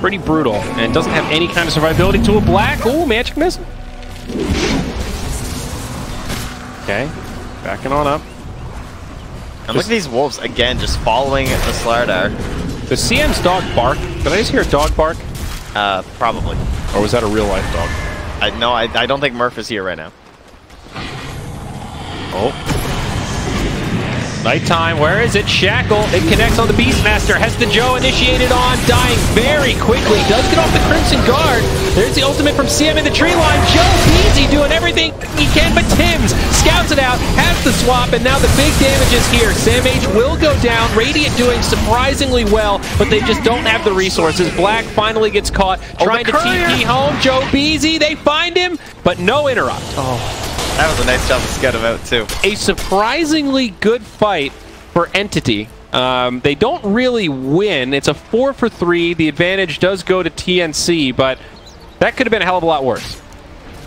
Pretty brutal, and doesn't have any kind of survivability tool. Black. Ooh, magic missile. Okay, backing on up. And look at these wolves again, just following the Slardar. Does CM's dog bark? Did I just hear a dog bark? Probably. Or was that a real life dog? I don't think Murph is here right now. Oh. Nighttime, where is it? Shackle, it connects on the Beastmaster. Hesta Joe initiated on, dying very quickly. Does get off the Crimson Guard. There's the ultimate from CM in the tree line. Joe Beasy doing everything he can, but Tim's scouts it out, has the swap, and now the big damage is here. Sam H will go down. Radiant doing surprisingly well, but they just don't have the resources. Black finally gets caught, trying to TP home. Joe Beasy, they find him, but no interrupt. Oh. That was a nice job to scout him out, too. A surprisingly good fight for Entity. They don't really win. It's a 4-for-3. The advantage does go to TNC, but that could have been a hell of a lot worse.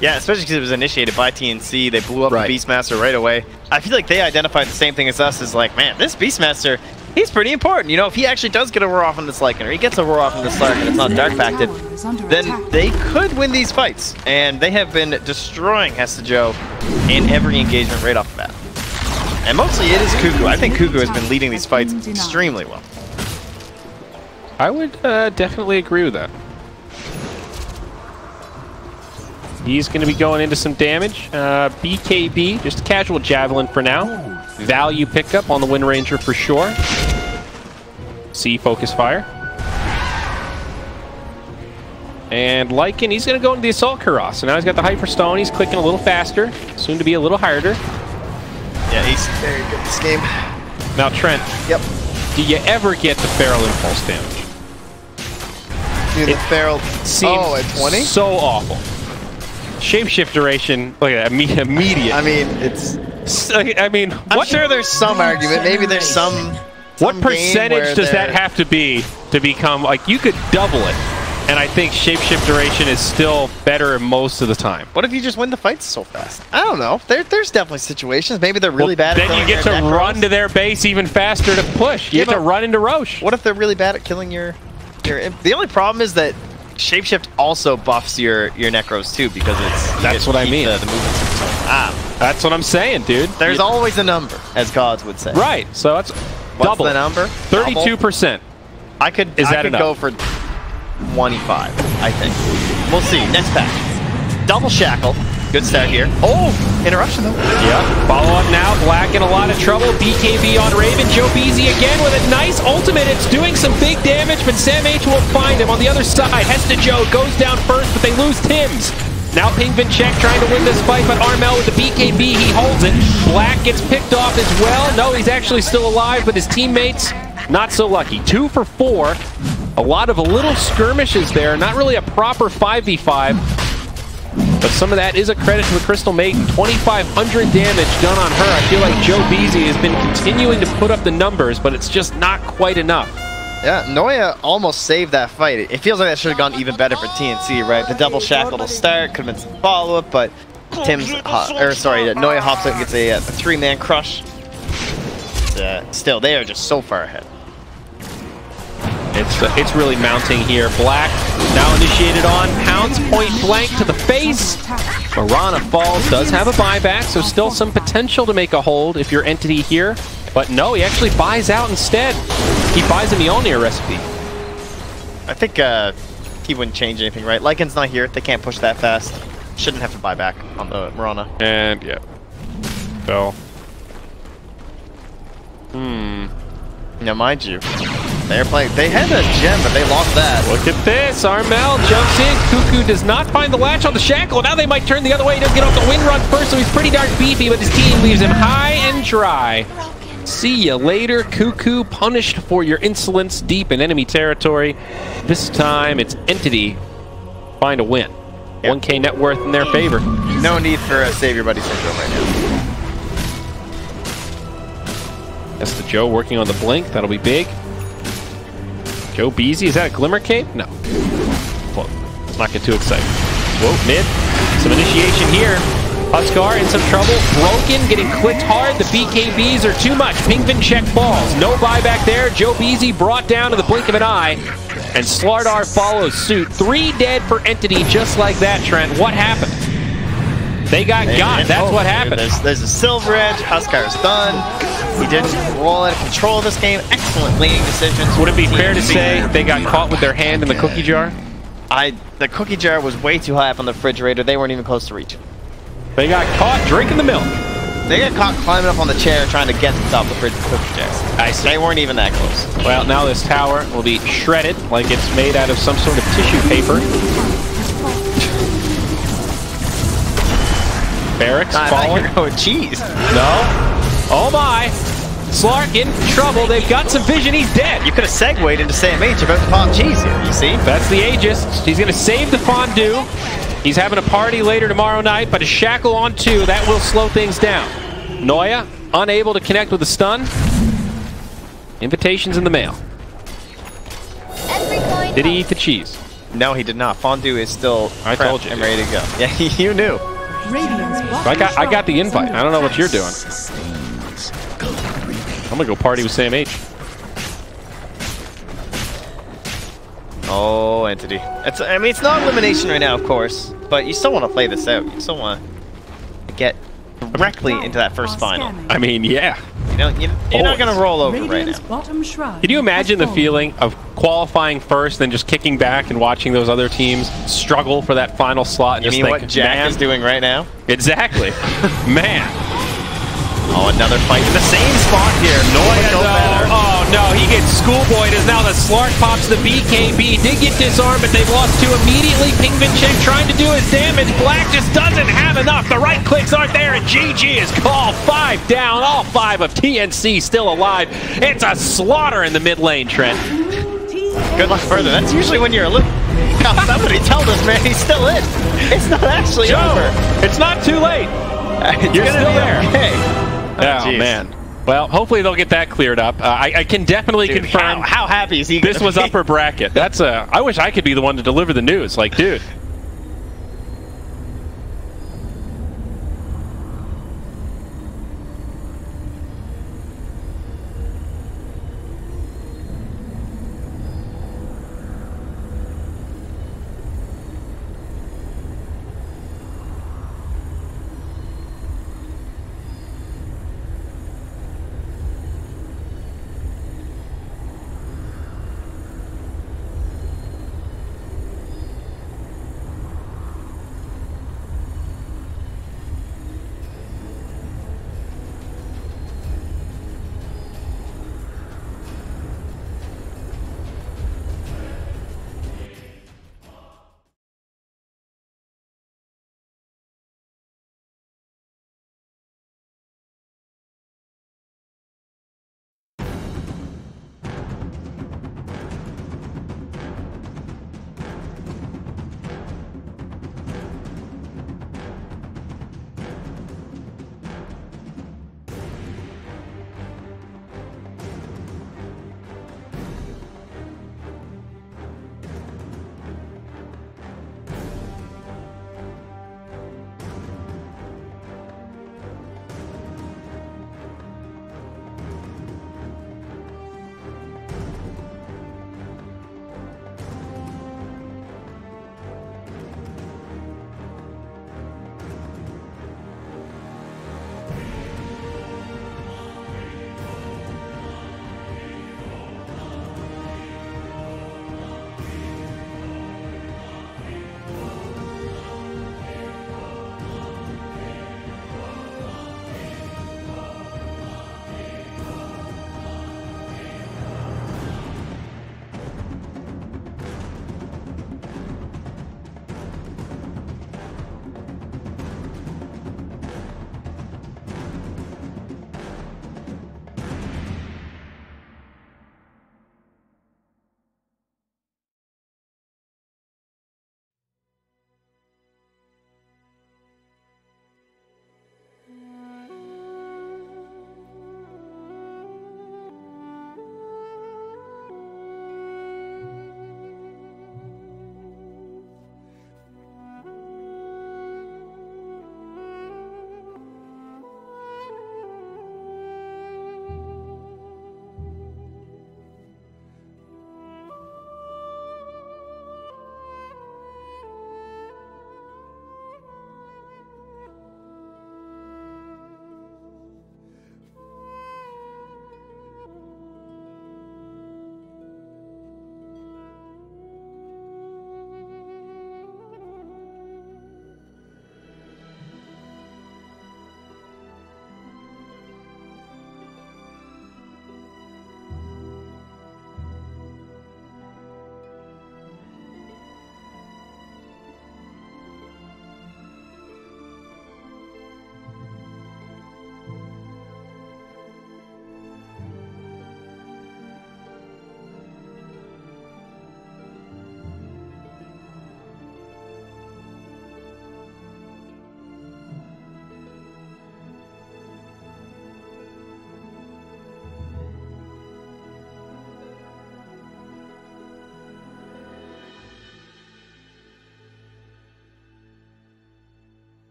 Yeah, especially because it was initiated by TNC. They blew up the Beastmaster right away. I feel like they identified the same thing as us, as like, man, this Beastmaster, he's pretty important. You know, if he actually does get a roar off on this Lycan, or he gets a roar off on this Lark, and it's not dark facted, then they could win these fights. And they have been destroying Hesta Joe in every engagement right off the bat. And mostly it is Cuckoo. I think Cuckoo has been leading these fights extremely well. I would definitely agree with that. He's going to be going into some damage. BKB, just a casual Javelin for now. Value pickup on the Wind Ranger for sure. C Focus Fire. And Lycan, he's going to go into the Assault Cuirass. So now he's got the Hyperstone. He's clicking a little faster. Soon to be a little harder. Yeah, he's very good this game. Now, Trent. Yep. Do you ever get the Feral Impulse damage? Dude, the Feral seems at 20? So awful. Shapeshift duration, look at that, immediate. I mean, it's... I mean, I'm sure there's some argument. Maybe there's some what percentage does that have to be to become, like, you could double it. And I think shapeshift duration is still better most of the time. What if you just win the fights so fast? I don't know. There's definitely situations. Maybe they're really bad at then you get to run to their base even faster to push. You get to run into Roche. What if they're really bad at killing your... The only problem is that shapeshift also buffs your necros too, because it's... That's what I mean. The movement. That's what I'm saying, dude. There's always a number, as gods would say. Right. So that's What's the number? 32%. I could go for 25, I think. We'll see. Next patch. Double Shackle. Good start here. Oh! Interruption, though. Yeah. Follow up now. Black in a lot of trouble. BKB on Raven. Joe Beasy again with a nice ultimate. It's doing some big damage, but Sam H will find him on the other side. Hesta Joe goes down first, but they lose Tim's. Now Ping Vinchek trying to win this fight, but Armel with the BKB, he holds it. Black gets picked off as well. No, he's actually still alive, but his teammates, not so lucky. 2 for 4. A lot of little skirmishes there. Not really a proper 5v5. But some of that is a credit to the Crystal Maiden. 2,500 damage done on her. I feel like Joe Beasy has been continuing to put up the numbers, but it's just not quite enough. Yeah, Noya almost saved that fight. It feels like that should have gone even better for TNC, right? The double shackle to start, could have been some follow-up, but Noya hops out and gets a 3-man crush. Still, they are just so far ahead. It's really mounting here. Black now initiated on. Pounce point blank to the face. Marana falls, does have a buyback, so still some potential to make a hold if you're Entity here. But no, he actually buys out instead. He buys a Mjolnir recipe. I think he wouldn't change anything, right? Lycan's not here. They can't push that fast. Shouldn't have to buy back on the Marana. And, yeah. So. Now, mind you, they're playing. They had a gem, but they lost that. Look at this. Armel jumps in. Cuckoo does not find the latch on the shackle. Now they might turn the other way. He doesn't get off the wind run first, so he's pretty darn beefy, but his team leaves him high and dry. See ya later, Cuckoo. Punished for your insolence deep in enemy territory. This time, it's Entity find a win. 1K net worth in their favor. No need for a Save Your Buddy syndrome right now. That's the Joe working on the blink. That'll be big. Joe Beezy, is that a Glimmer Cape? No. Well, let's not get too excited. Whoa, mid. Some initiation here. Huskar in some trouble. Broken, getting clicked hard. The BKBs are too much. Pingvin check falls. No buyback there. Joe Beezy brought down to the blink of an eye. And Slardar follows suit. 3 dead for Entity just like that, Trent. What happened? They got. That's what happened. There's a Silver Edge. Huskar's done. He didn't roll out of control of this game. Excellent laning decisions. Would it be fair to say they got caught with their hand in the cookie jar? The cookie jar was way too high up on the refrigerator. They weren't even close to reaching. They got caught drinking the milk. They got caught climbing up on the chair trying to get to the top of the fridge with cookie jars. I see. They weren't even that close. Well, now this tower will be shredded like it's made out of some sort of tissue paper. Barracks falling. Oh, jeez. No. Oh my. Slark in trouble. They've got some vision. He's dead. You could have segued into SamH about to pop cheese here, you see? That's the Aegis. He's going to save the fondue. He's having a party later tomorrow night, but a shackle on 2, that will slow things down. Noya, unable to connect with the stun. Invitations in the mail. Did he eat the cheese? No, he did not. Fondue is still told you. and ready to go. Yeah, you knew. I got the invite. I don't know what you're doing. I'm going to go party with SamH. Oh, Entity. I mean, it's not elimination right now, of course, but you still want to play this out. You still want to get directly into that first final. I mean, yeah. You know, you're not going to roll over right now. Can you imagine the feeling of qualifying first, then just kicking back and watching those other teams struggle for that final slot? And You just mean think, what Jack is doing right now? Exactly. Man. Oh, another fight in the same spot here. Noya, oh no, he gets schoolboyed as now the Slark pops the BKB. Did get disarmed, but they've lost 2 immediately. Pingvin check trying to do his damage. Black just doesn't have enough. The right clicks aren't there, and GG is called. 5 down. All 5 of TNC still alive. It's a slaughter in the mid lane, Trent. Good luck further. That's usually when you're a little... Somebody tell this man he's still in. It's not actually over. It's not too late. You're still there. Okay. Oh, man. Well, hopefully they'll get that cleared up. I can definitely confirm. How happy is he? This was upper bracket. That's I wish I could be the one to deliver the news. Like, dude,